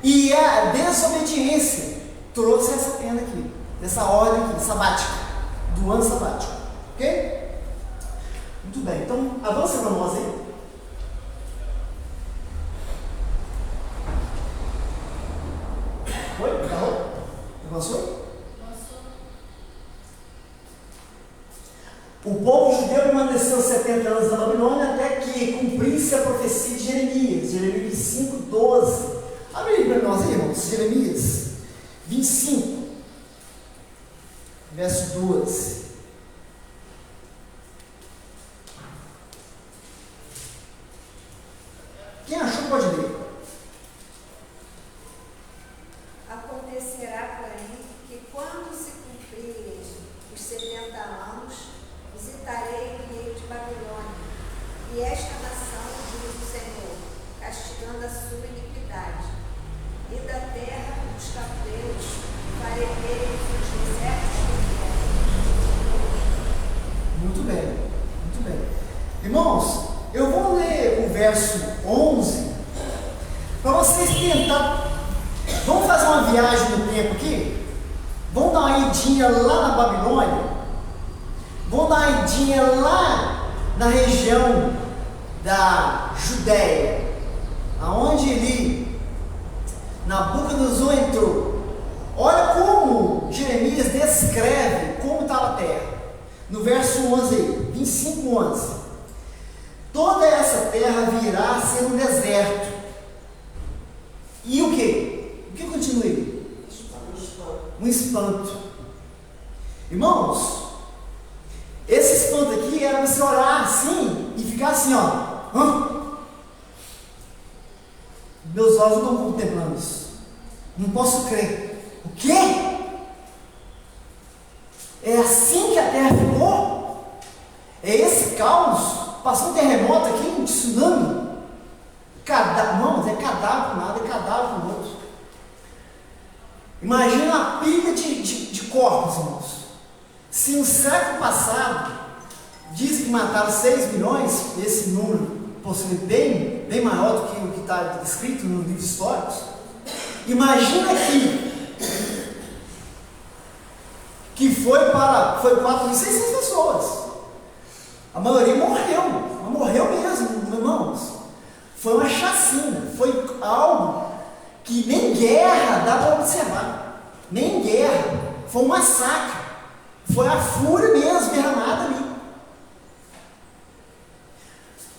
e a desobediência trouxe essa pena aqui, essa ordem aqui, sabática, do ano sabático. Ok? Muito bem, então avança para nós aí. Foi? Acabou? Avançou? O povo judeu permaneceu 70 anos na Babilônia até que cumprisse a profecia de Jeremias, Jeremias 25:12. Abre aí para nós, irmãos, Jeremias 25, verso 12. Quem achou pode ler. Acontecerá, porém, que quando se cumprirem os 70 anos, visitarei o rei de Babilônia, e esta nação, diz o Senhor, castigando a sua iniquidade. E da terra dos caldeus farei deles os desertos do Muito bem, muito bem. Irmãos, eu vou ler o verso 11 para vocês tentar. Vamos fazer uma viagem no tempo aqui? Vamos dar uma idinha lá na Babilônia? Vamos dar uma idinha lá na região da Judéia, aonde ele, Nabucodonosor, entrou. Olha como Jeremias descreve como estava a terra. No verso 11 aí, 25:11. Toda essa terra virá a ser um deserto. E o que? O que continua aí? Um espanto. Irmãos, esse espanto aqui era você orar assim e ficar assim, ó. Meus olhos não estão contemplando isso. Não posso crer. O quê? É assim que a terra ficou? É esse caos? Passou um terremoto aqui, um tsunami? Não, é cadáver com nada, é cadáver com outro. Imagina uma pilha de corpos, irmãos. Se no século passado dizem que mataram 6 milhões, esse número possui bem maior do que o que está escrito nos livros históricos, imagina que foi 4.600 pessoas. A maioria morreu mesmo, irmãos. Foi uma chacina, foi algo que nem guerra dá para observar, nem guerra, foi um massacre, foi a fúria mesmo derramada ali.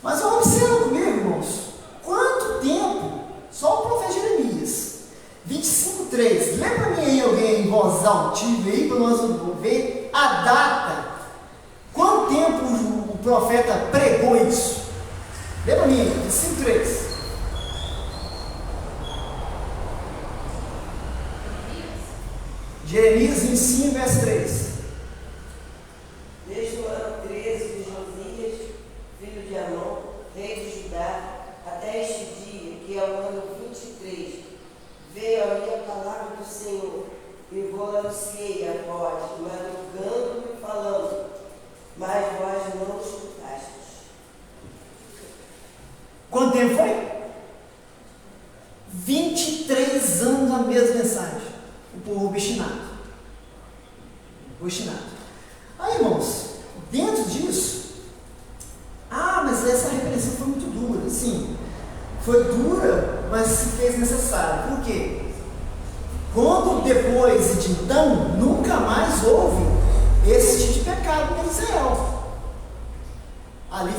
Mas observa comigo, irmãos, quanto tempo, só o profeta Jeremias, 25:3, lê para mim aí alguém em voz altiva aí, para nós ver a data, quanto tempo o profeta pregou isso? Lê para mim aí, 25:3. Jeremias 25, verso 3. Desde o ano 13 de Josias, filho de Amon, rei de Judá, até este dia, que é o ano 23, veio a minha palavra do Senhor, e vou anunciei a vós, madrugando e falando, mas vós não escutastes. Quanto tempo foi? 23 anos a mesma mensagem. O povo obstinado. Aí Foi dura, mas se fez necessário. Por quê? Quando depois de então, nunca mais houve esse tipo de pecado em Israel. Ali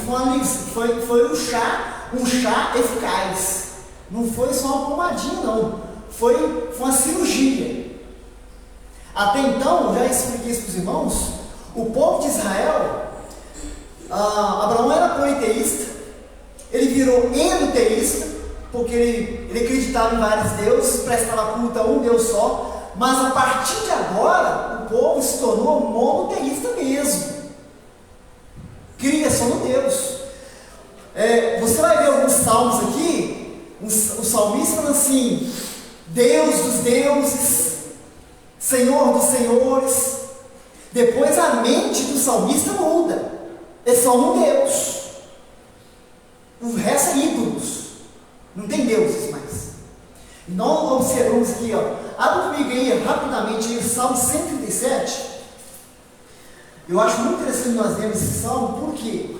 foi um chá eficaz. Não foi só uma pomadinha, não. Foi uma cirurgia. Até então, já expliquei isso para os irmãos, o povo de Israel, Abraão era politeísta, ele virou endoteísta, porque ele acreditava em vários deuses, prestava culto a um Deus só, mas a partir de agora, o povo se tornou monoteísta mesmo. Cria só no Deus. Você vai ver alguns salmos aqui, o salmista falando assim: Deus dos deuses, Senhor dos senhores. Depois a mente do salmista muda, é só um Deus, o resto é ídolos, não tem deuses mais. E nós observamos aqui, abre comigo aí rapidamente aí, o Salmo 137. Eu acho muito interessante nós vermos esse salmo, porque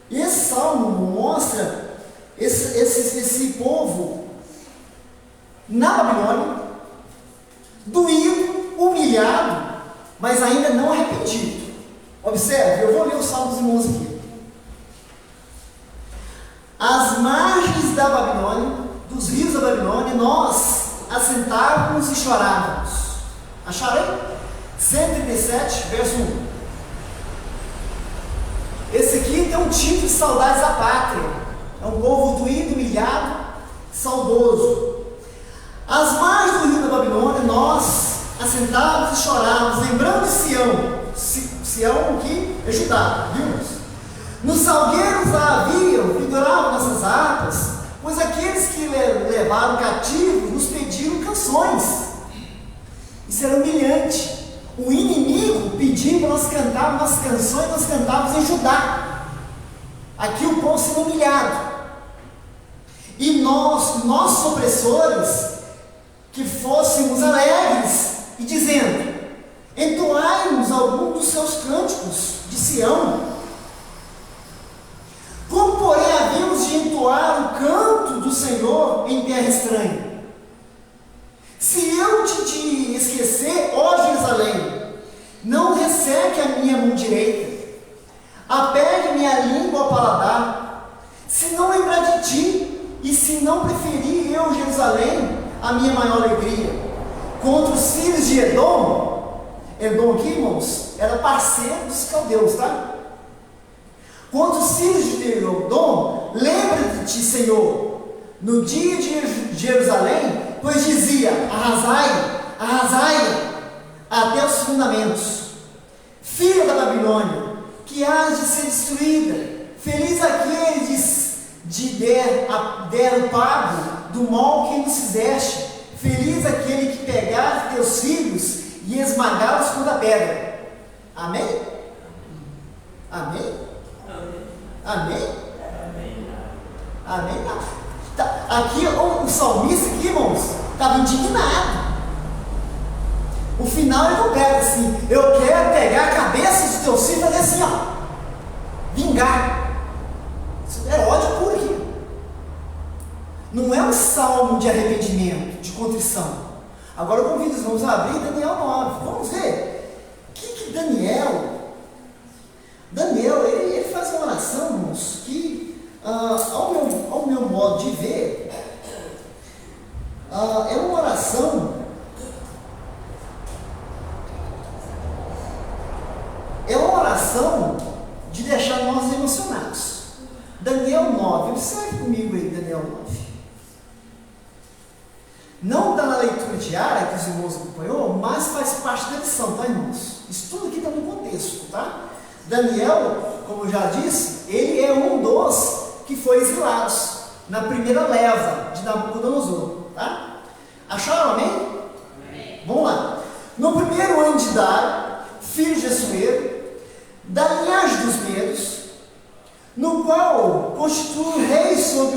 esse salmo mostra esse povo na Babilônia, doído, humilhado, mas ainda não arrependido. Observe, eu vou ler o salmo dos irmãos aqui. Às margens da Babilônia, dos rios da Babilônia, nós assentávamos e chorávamos. Acharam aí? 137, verso 1. Esse aqui tem um tipo de saudades da pátria. É um povo doído, humilhado, saudoso. Às margens do rio da Babilônia, nós assentávamos e chorávamos, lembrando de Sião. Sião que é Judá, vimos? Nos salgueiros haviam, vigoravam nossas harpas, pois aqueles que levaram cativos nos pediram canções. Isso era humilhante. O inimigo pediu para nós cantarmos nossas canções, nós cantávamos em Judá. Aqui o povo sendo humilhado. E nossos opressores, que fôssemos alegres e dizendo: entoai-nos algum dos seus cânticos de Sião. Como, porém, havíamos de entoar o canto do Senhor em terra estranha? Se eu te esquecer, ó Jerusalém, não resseque a minha mão direita, apegue minha língua ao paladar, se não lembrar de ti, e se não preferir eu, Jerusalém, a minha maior alegria, contra os filhos de Edom aqui, irmãos, era parceiro dos caldeus, tá? Contra os filhos de Edom, lembra de ti, Senhor, no dia de Jerusalém, pois dizia: arrasai até os fundamentos, filha da Babilônia, que hás de ser destruída. Feliz aqueles de der o pago do mal que nos fizeste. Feliz aquele que pegar teus filhos e esmagá-los com a pedra. Amém? Amém? Amém? Amém? Aqui o salmista aqui, irmãos, estava indignado. O final ele completa assim: eu quero pegar a cabeça dos teus filhos e fazer assim, vingar. Isso é ódio puro aqui. Não é um salmo de arrependimento, de contrição. Agora eu convido os irmãos a abrir Daniel 9. Vamos ver o que Daniel ele faz uma oração, irmãos, que ao meu modo de ver, é uma oração, de deixar nós emocionados. Daniel 9, observe comigo aí, Daniel 9. Não está na leitura diária que os irmãos acompanhou, mas faz parte da lição, tá, irmãos? Isso tudo aqui está no contexto, tá? Daniel, como eu já disse, ele é um dos que foi exilados na primeira leva de Nabucodonosor, tá? Acharam, amém? Amém. Vamos lá. No primeiro ano de Dário, filho de Assuero, da linhagem dos Medos, no qual constitui rei sobre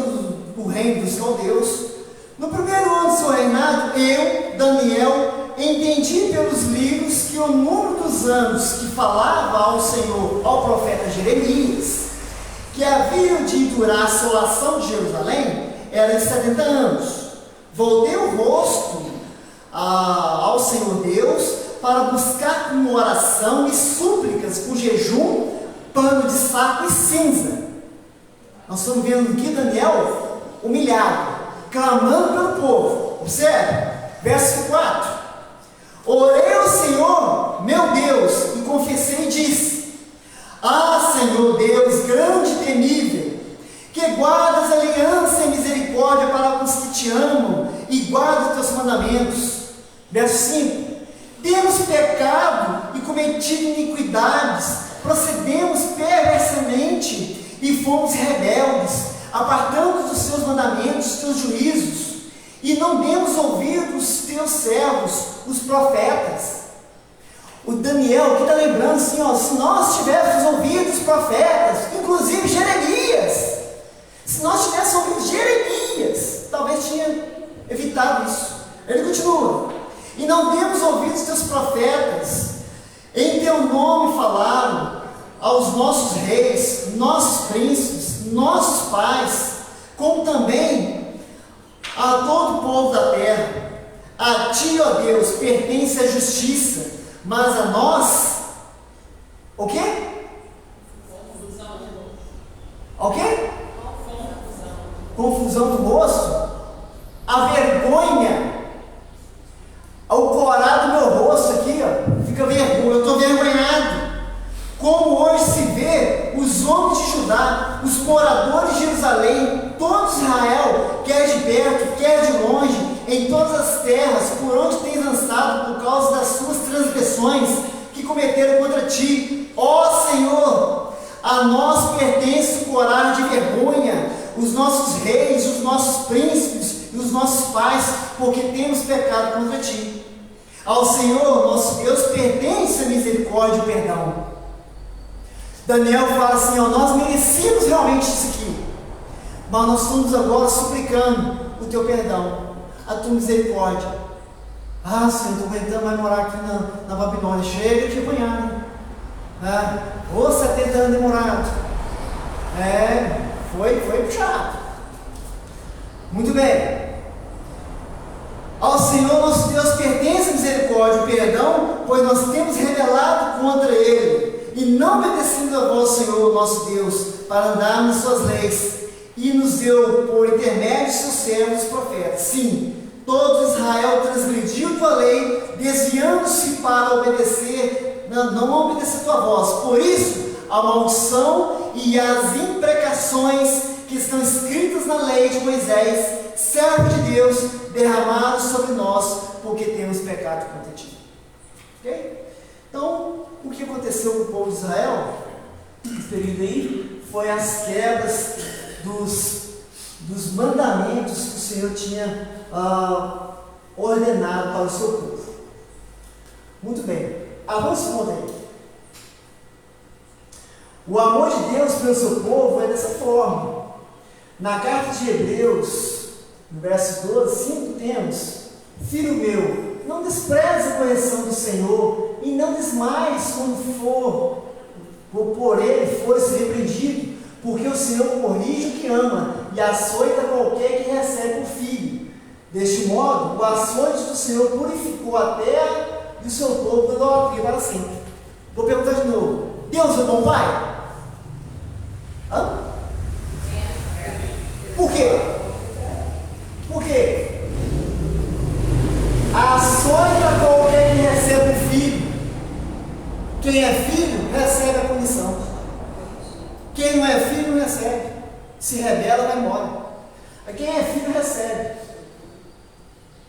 o reino dos caldeus, no primeiro ano do seu reinado, eu, Daniel, entendi pelos livros que o número dos anos que falava ao Senhor, ao profeta Jeremias, que havia de durar a assolação de Jerusalém, era de 70 anos. Voltei o rosto ao Senhor Deus para buscar com oração e súplicas, com jejum, pano de saco e cinza. Nós estamos vendo aqui Daniel humilhado, clamando pelo povo. Observe, verso 4. Orei ao Senhor, meu Deus, e confessei e disse: Ah, Senhor Deus, grande e temível, que guardas aliança e misericórdia para os que te amam e guardam os teus mandamentos. Verso 5. Temos pecado e cometido iniquidades, procedemos perversamente e fomos rebeldes, apartando dos seus mandamentos os teus juízos, e não demos ouvido aos teus servos, os profetas. O Daniel que está lembrando assim, ó, se nós tivéssemos ouvido os profetas, inclusive Jeremias, se nós tivéssemos ouvido Jeremias, talvez tinha evitado isso. Ele continua: e não demos ouvido os teus profetas, em teu nome falaram aos nossos reis, nossos príncipes, nossos pais, como também a todo o povo da terra. A ti, ó Deus, pertence a justiça, mas a nós, o quê? O quê? Confusão do rosto, a vergonha, o corar do meu rosto aqui, ó, fica vergonha, eu estou vergonhado. Como hoje se vê os homens de Judá, os moradores de Jerusalém, todo Israel, quer de perto, quer de longe, em todas as terras, por onde tens lançado por causa das suas transgressões que cometeram contra ti. Ó Senhor, a nós pertence o corar de vergonha, os nossos reis, os nossos príncipes e os nossos pais, porque temos pecado contra ti. Ao Senhor, nosso Deus, pertence a misericórdia e o perdão. Daniel fala assim, ó, nós merecíamos realmente isso aqui, mas nós estamos agora suplicando o teu perdão, a tua misericórdia. Ah, Senhor, estou aguentando mais morar aqui na Babilônia, chega de apanhar, né? Ou 70 anos demorado. Foi puxado. Muito bem. Ao Senhor nosso Deus pertence a misericórdia e o perdão, pois nós temos rebelado contra Ele, e não obedecemos a vós, Senhor nosso Deus, para andarmos em suas leis, e nos deu por intermédio de seus servos os profetas. Sim, todo Israel transgrediu tua lei, desviando-se para obedecer, não obedecer tua voz. Por isso, a maldição e as imprecações que estão escritas na lei de Moisés, servo de Deus, derramaram sobre nós, porque temos pecado contra ti. Ok? Então, o que aconteceu com o povo de Israel, nesse período aí, foi as quebras dos mandamentos que o Senhor tinha ordenado para o seu povo. Muito bem, avance o ponto aí. O amor de Deus pelo seu povo é dessa forma. Na carta de Hebreus, no verso 12, 5 temos: filho meu, não despreze a correção do Senhor, e não desmaies quando por ele fores repreendido, porque o Senhor corrige o que ama, e açoita qualquer que recebe o filho. Deste modo, o açoite do Senhor purificou a terra e o seu povo da idolatria para sempre. Vou perguntar de novo: Deus é bom pai? Hã? Por quê? Por quê? Açoita qualquer que recebe o filho. Quem é filho, recebe a punição. Quem não é filho, não recebe. Se rebela, vai embora. Quem é filho, recebe.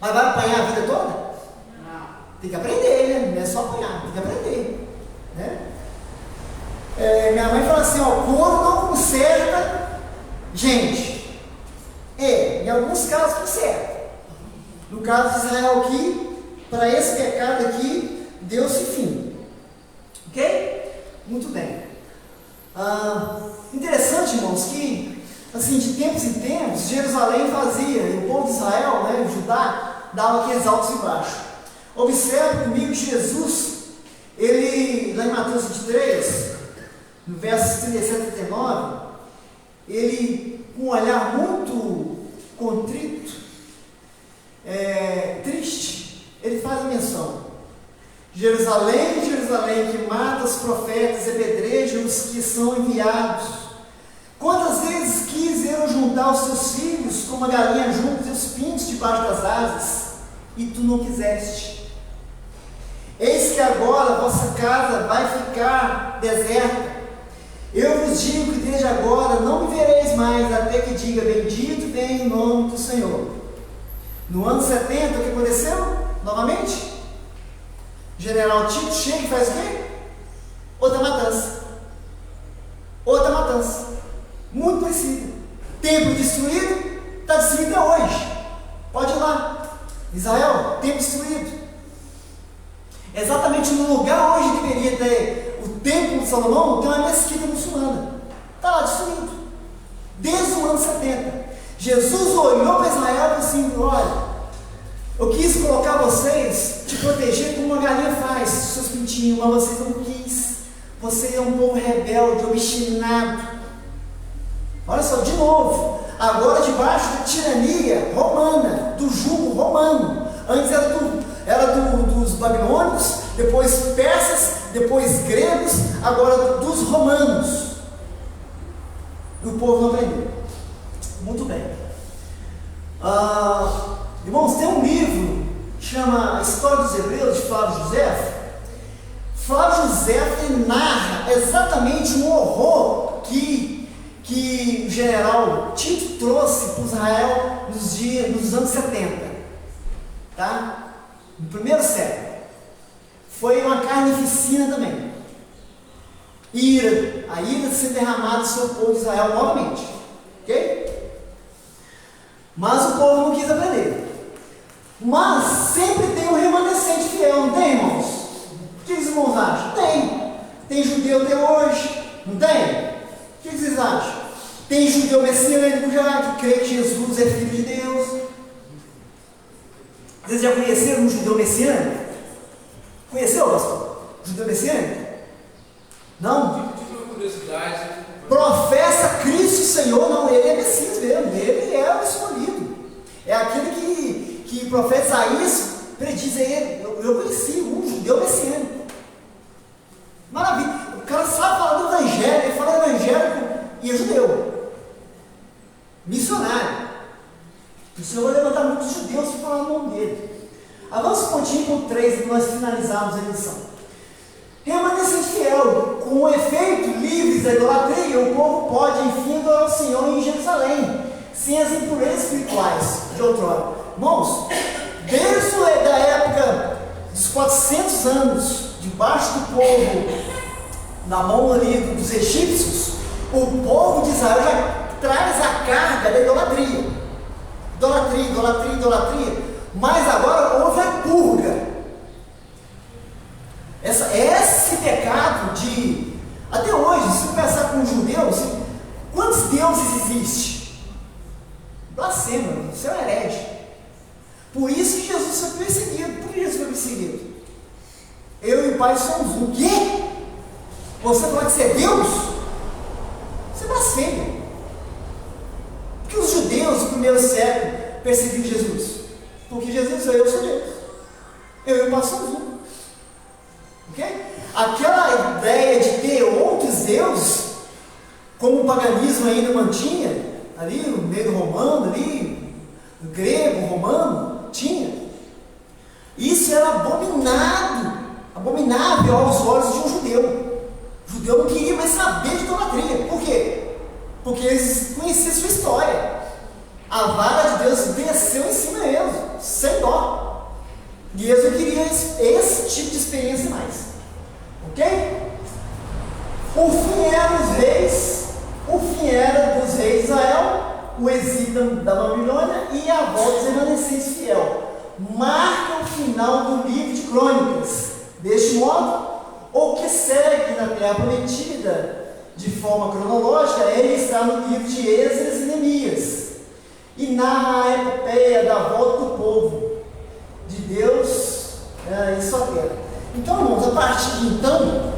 Mas vai apanhar a vida toda? Não. Tem que aprender, né? Não é só apanhar, tem que aprender. Né? Minha mãe fala assim, ó, corno não conserta gente. Em alguns casos conserta. No caso de Israel aqui, para esse pecado aqui, deu-se fim. Ok? Muito bem. Interessante, irmãos, que assim, de tempos em tempos, Jerusalém fazia, e o povo de Israel, né, o Judá, dava aqueles altos e baixos. Observe comigo Jesus, ele, lá em Mateus 23, no versos 37 e 39, ele, com um olhar muito contrito, triste, ele faz a menção: Jerusalém, Jerusalém, que mata os profetas e apedreja os que são enviados. Quantas vezes quis eu juntar os teus filhos, como a galinha junta os pintos debaixo das asas, e tu não quiseste. Eis que agora a vossa casa vai ficar deserta. Eu vos digo que desde agora não me vereis mais, até que diga: bendito venha o nome do Senhor. No ano 70, o que aconteceu? Novamente, o general Tito chega e faz o quê? Outra matança. Outra matança. Muito parecida. Templo destruído, está destruído até hoje. Pode ir lá. Israel, templo destruído. Exatamente no lugar onde deveria ter o templo de Salomão, tem uma mesquita muçulmana. Está lá destruído. Desde o ano 70. Jesus olhou para Israel e disse assim: olha, eu quis colocar vocês, te proteger como uma galinha faz, seus pintinhos, mas vocês não quis. Você é um povo rebelde, obstinado. Olha só, de novo, agora debaixo da tirania romana, do jugo romano. Antes era dos babilônicos, depois persas, depois gregos, agora dos romanos. E o povo não aprendeu. Muito bem. Irmãos, tem um livro que chama A História dos Hebreus, de Flávio José. Flávio José narra exatamente o horror que o general Tito trouxe para Israel nos anos 70. Tá? No primeiro século. Foi uma carnificina também. A ira de ser derramada sobre o povo de Israel novamente. Ok? Mas o povo não quis aprender. Mas sempre tem um remanescente fiel, não tem, irmãos? O que os irmãos acham? Tem. Tem judeu até hoje, não tem? O que vocês acham? Tem judeu messiânico já, que crê que Jesus é filho de Deus. Vocês já conheceram um judeu messiânico? Conheceu, pastor? Judeu messiânico? Não? Tive uma curiosidade. Professa Cristo Senhor, não, ele é Messias mesmo, ele é o escolhido. É aquele que o profeta Isaías prediz a ele. Eu conheci um judeu messiânico. Maravilha. O cara sabe falar do evangelho, ele fala evangélico e é judeu. Missionário. O Senhor vai levantar muitos judeus para falar o nome dele. Avança um pontinho para o 3 e nós finalizarmos a lição. Remanescente fiel, com o efeito livres da idolatria, o povo pode enfim adorar o Senhor em Jerusalém, sem as impurezas espirituais de outrora. Irmãos, desde a época dos 400 anos, debaixo do povo, na mão ali dos egípcios, o povo de Israel já traz a carga da idolatria. Idolatria. Mas agora houve a purga. Esse pecado até hoje, se pensar com os judeus, quantos deuses existem? Blasfema, isso é herege. Por isso que Jesus foi perseguido. Por que Jesus foi perseguido? Eu e o Pai somos um. O quê? Você fala que você é Deus? Você é blasfema. Por que os judeus do primeiro século perseguiram Jesus? Porque Jesus disse: eu sou Deus. Eu e o Pai somos um. Ok? Aquela ideia de ter outros deuses, como o paganismo ainda mantinha, ali no meio romano, ali, no grego, romano, tinha. Isso era abominável aos olhos de um judeu. O judeu não queria mais saber de idolatria. Por quê? Porque eles conheciam sua história. A vara de Deus desceu em cima deles, sem dó. E eles não queriam esse tipo de experiência mais. Ok? O fim era dos reis de Israel, o exílio da Babilônia e a volta dos remanescentes fiel. Marca o final do livro de Crônicas. Deste modo, o que segue na terra prometida de forma cronológica, ele está no livro de Esdras e Neemias, e narra a epopeia da volta do povo de Deus Então, irmãos, a partir de então,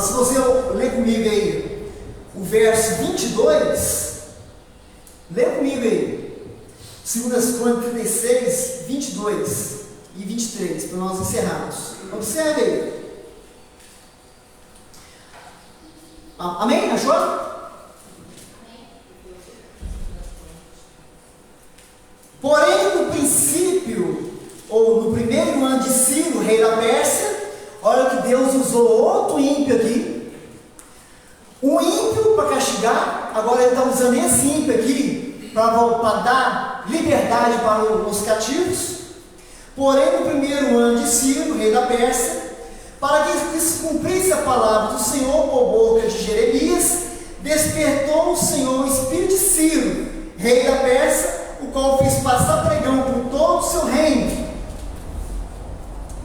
se você ler comigo aí o verso 22, lê comigo aí, 2 Crônicas 36, 22 e 23, para nós encerrarmos. Observe aí. Amém? Achou? Porém, no princípio, ou no primeiro ano de Ciro, rei da Pérsia, olha que Deus usou outro ímpio aqui. Um ímpio para castigar, agora ele está usando esse ímpio aqui para dar liberdade para os cativos. Porém, no primeiro ano de Ciro, rei da Pérsia, para que se cumprisse a palavra do Senhor por boca de Jeremias, despertou o Senhor o espírito de Ciro, rei da Pérsia, o qual fez passar pregão por todo o seu reino,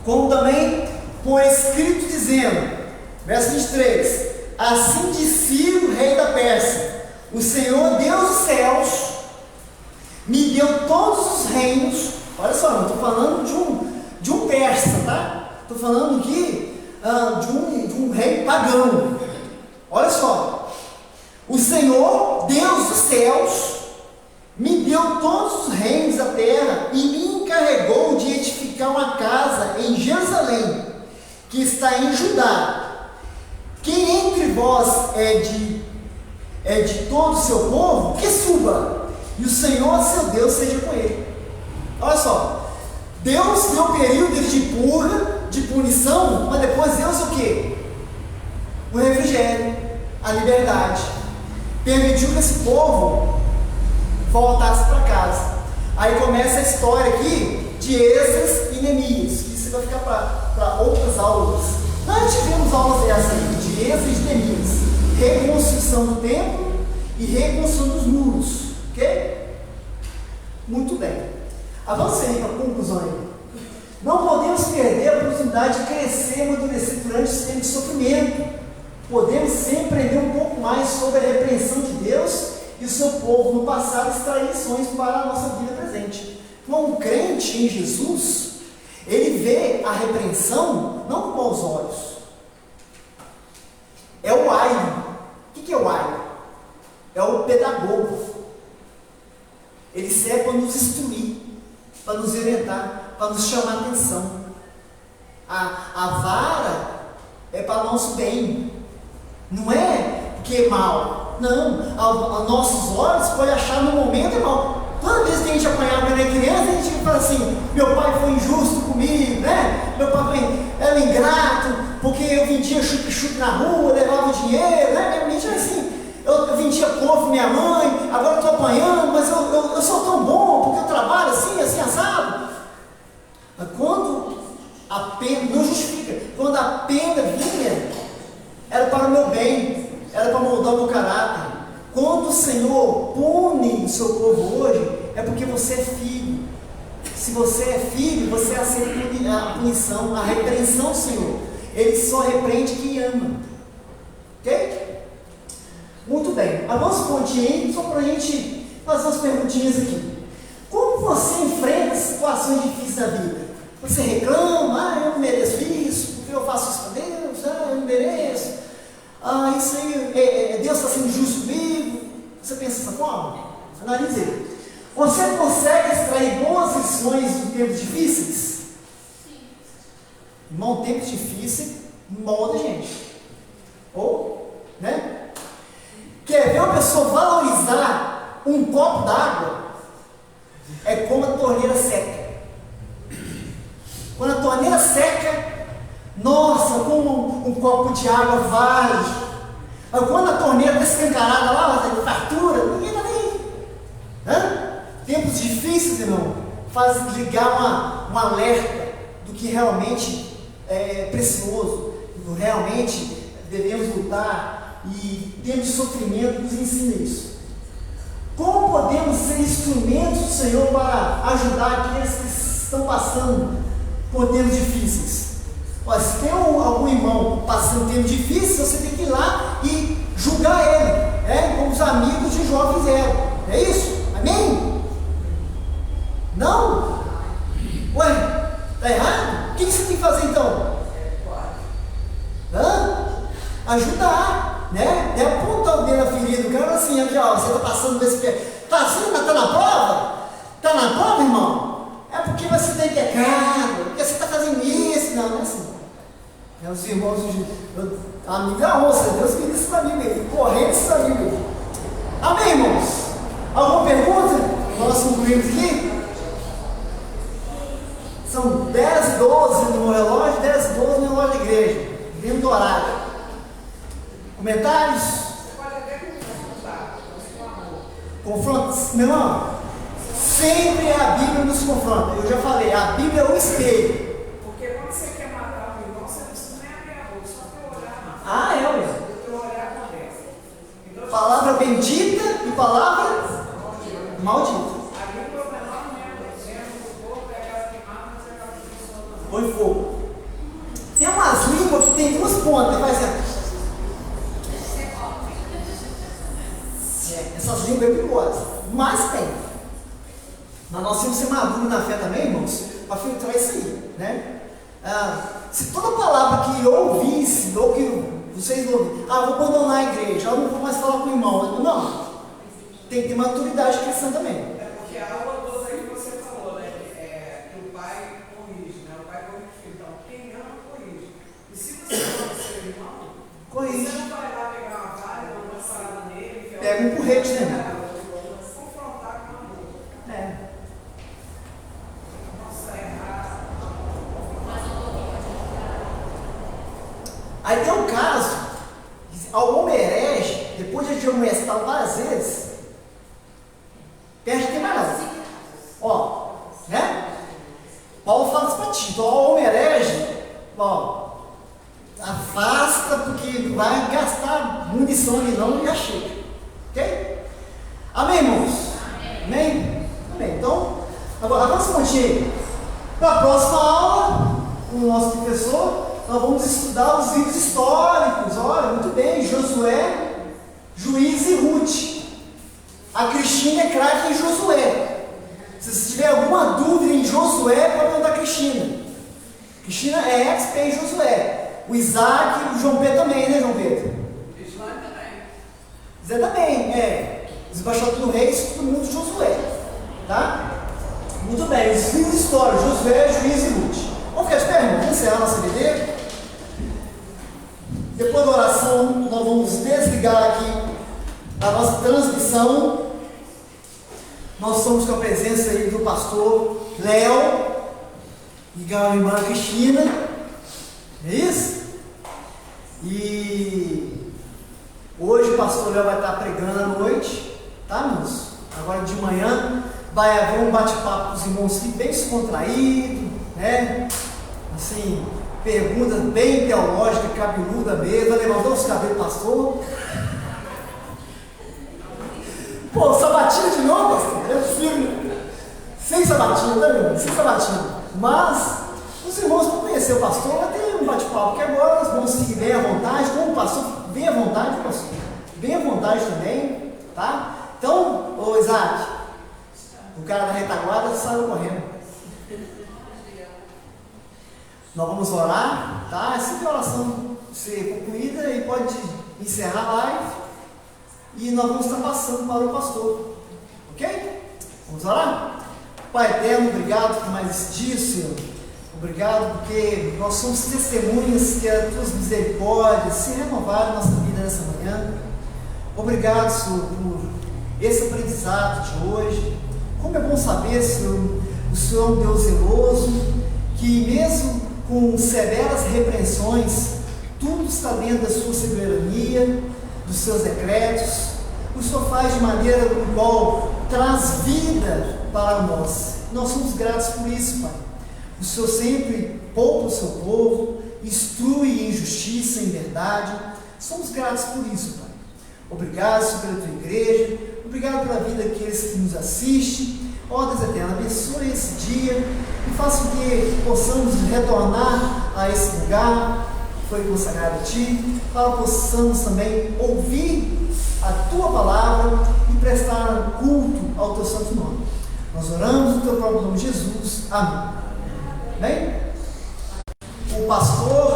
como também por escrito dizendo, verso 23, assim disse Ciro, rei da Pérsia, o Senhor Deus dos céus me deu todos os reinos. Olha só, não estou falando de um persa, tá? Estou falando aqui de um rei pagão. Olha só, o Senhor Deus dos céus me deu todos os reinos da terra e me encarregou de edificar uma casa em Jerusalém, que está em Judá. Quem entre vós é de todo o seu povo, que suba, e o Senhor seu Deus seja com ele. Olha só, Deus deu período de purga, de punição, mas depois Deus o quê? O refrigério, a liberdade. Permitiu que esse povo voltasse para casa. Aí começa a história aqui de Esdras e Neemias. Isso vai ficar para outras aulas. Nós tivemos aulas dessa aí, de Esdras e Neemias. Reconstrução do templo e reconstrução dos muros. Ok? Muito bem. Avancei para a conclusão aí. Não podemos perder a oportunidade de crescer e amadurecer durante esse tempo de sofrimento. Podemos sempre aprender um pouco mais sobre a repreensão de Deus e o seu povo no passado, extrair lições para a nossa vida presente. Então, um crente em Jesus, ele vê a repreensão não com bons olhos. É o aio. O que é o aio? É o pedagogo. Ele serve para nos instruir, para nos orientar, para nos chamar a atenção. A vara é para nosso bem. Não é porque é mal. Não. Aos nossos olhos pode achar no momento é mal. Toda vez que a gente apanhava quando era criança, a gente fala assim, meu pai foi injusto comigo, né? Meu pai era ingrato, porque eu vendia chup-chup na rua, levava dinheiro, né? Minha mente era assim, eu vendia couve minha mãe, agora eu estou apanhando, mas eu sou tão bom, porque eu trabalho assim, assado. Mas quando a pena, não justifica, quando a pena vinha, era para o meu bem, era para moldar o meu caráter. Quando o Senhor pune o seu povo hoje, é porque você é filho. Se você é filho, você aceita a punição, a repreensão do Senhor. Ele só repreende quem ama. Ok? Muito bem. Avança um pontinho, só para a gente fazer umas perguntinhas aqui. Como você enfrenta situações difíceis da vida? Você reclama, eu não mereço isso, porque eu faço isso para Deus, eu não mereço. Isso aí, Deus está sendo justo comigo. Você pensa dessa forma? Analise aí. Você consegue extrair boas lições de tempos difíceis? Sim. Irmão, tempos difíceis molda a gente. Ou, né? Quer ver uma pessoa valorizar um copo d'água? É como a torneira seca. Quando a torneira seca, nossa, como um copo de água vale. Quando a torneira está escancarada lá, fazendo fartura, ninguém está nem aí. Tempos difíceis, irmão, fazem ligar um alerta do que realmente é precioso, realmente devemos lutar, e tempos de sofrimento nos ensina isso. Como podemos ser instrumentos do Senhor para ajudar aqueles que estão passando por tempos difíceis? Se tem algum irmão passando tempo difícil, você tem que ir lá e julgar ele, como os amigos de Jó fizeram. É isso? Amém? Não? Ué, está errado? O que você tem que fazer então? ajudar, né? É apontar o dedo na ferida, o cara assim, aqui ó, você está passando desse pé, está na prova? Está na prova, irmão? É porque você tem pecado, porque você está fazendo isso, não é assim. Os irmãos, a amiga da onça, Deus me disse esse amigo aí, correndo esse amigo aí. Amém, irmãos? Alguma pergunta? Nós concluímos aqui? São 10h12 no meu relógio, 10h12 no relógio da igreja, dentro do horário. Comentários? Você pode até confrontar, Confrontos? Meu irmão, sempre a Bíblia nos confronta. Eu já falei, a Bíblia é o espelho. porque quando você quer matar um irmão, você não precisa nem abrir a boca, só teu olhar na Ah, é, ué. o teu olhar conversa. Então, Palavra bendita e palavra maldita. a língua é o menor membro, do corpo é aquela que mata, mas é aquela que funciona. Põe fogo. Tem umas línguas que tem duas pontas, vai assim. Essas línguas é perigosas, mas tem. Mas nós temos que ser maduros na fé também, irmãos, para filtrar isso aí, né? Se toda palavra que eu ouvisse, ou que vocês ouvirem, vou abandonar a igreja, eu não vou mais falar com o irmão, não. Tem que ter maturidade cristã também. É porque a aula toda aí que você falou, né? Que o pai corrige, né? O pai corrige o filho. Então, quem ama, corrige. E se você ama o seu irmão, Corrige. você não vai lá pegar uma vara, dar uma parada nele, Pega um porrete, né? confrontar com amor. É. Nossa, é errado. Aí tem um caso, ao homem herege, depois de amoestar várias vezes, perde que mais nada. Ó, né? Paulo fala isso para ti. Então, ao homem herege, ó, afasta, porque vai gastar munição ali não e já chega. Ok? Amém, irmãos? Amém? Amém. Então, agora vamos continuar. Para a próxima aula, com o nosso professor, nós vamos estudar os livros históricos. Olha, muito bem, Josué, Juízes e Ruth. A Cristina é craque em Josué. Se você tiver alguma dúvida em Josué, pode perguntar a Cristina. Cristina é expert em Josué. O Isaac e o João Pedro também, né, João Pedro? Islã também. Zé também, Os embaixadores do rei, isso todo mundo de Josué. Tá? Muito bem, os livros históricos, Josué, Juízes e Ruth. Vamos ficar de pé, irmão? Vamos encerrar nossa BD. Depois da oração, nós vamos desligar aqui a nossa transmissão. Nós estamos com a presença aí do pastor Léo e a irmã Cristina. É isso? E hoje o pastor Léo vai estar pregando à noite, tá, irmãos? Agora de manhã vai haver um bate-papo com os irmãos aqui bem descontraído, né? Assim, perguntas bem teológicas, cabeluda mesmo. Levantou os cabelos, pastor. Pô, sabatina de novo, pastor? É possível. Sem sabatina, tá vendo? Sem sabatina. Mas os irmãos vão conhecer o pastor, vai ter um bate-papo, porque agora nós vamos seguir bem à vontade, como o pastor, bem à vontade, pastor. Bem à vontade também, tá? Então, ô Isaac, o cara da retaguarda saiu correndo. Nós vamos orar, tá? Assim que a oração ser concluída, e pode encerrar a live e nós vamos estar passando para o pastor, ok? Vamos orar? Pai eterno, obrigado por mais esse dia, Senhor. Obrigado porque nós somos testemunhas que as tuas misericórdias se renovaram na nossa vida nessa manhã. Obrigado, Senhor, por esse aprendizado de hoje. Como é bom saber, Senhor, o Senhor é um Deus zeloso, que mesmo com severas repreensões, tudo está dentro da sua soberania, dos seus decretos. O Senhor faz de maneira igual, traz vida para nós. Nós somos gratos por isso, Pai. O Senhor sempre poupa o seu povo, instrui em justiça, em verdade. Somos gratos por isso, Pai. Obrigado, Senhor, pela tua igreja. Obrigado pela vida daqueles que nos assistem. Ó Deus eterno, abençoe esse dia e faça com que possamos retornar a esse lugar que foi consagrado a Ti, para que possamos também ouvir a Tua palavra e prestar culto ao Teu santo nome. Nós oramos no Teu próprio nome, Jesus. Amém. Bem? O pastor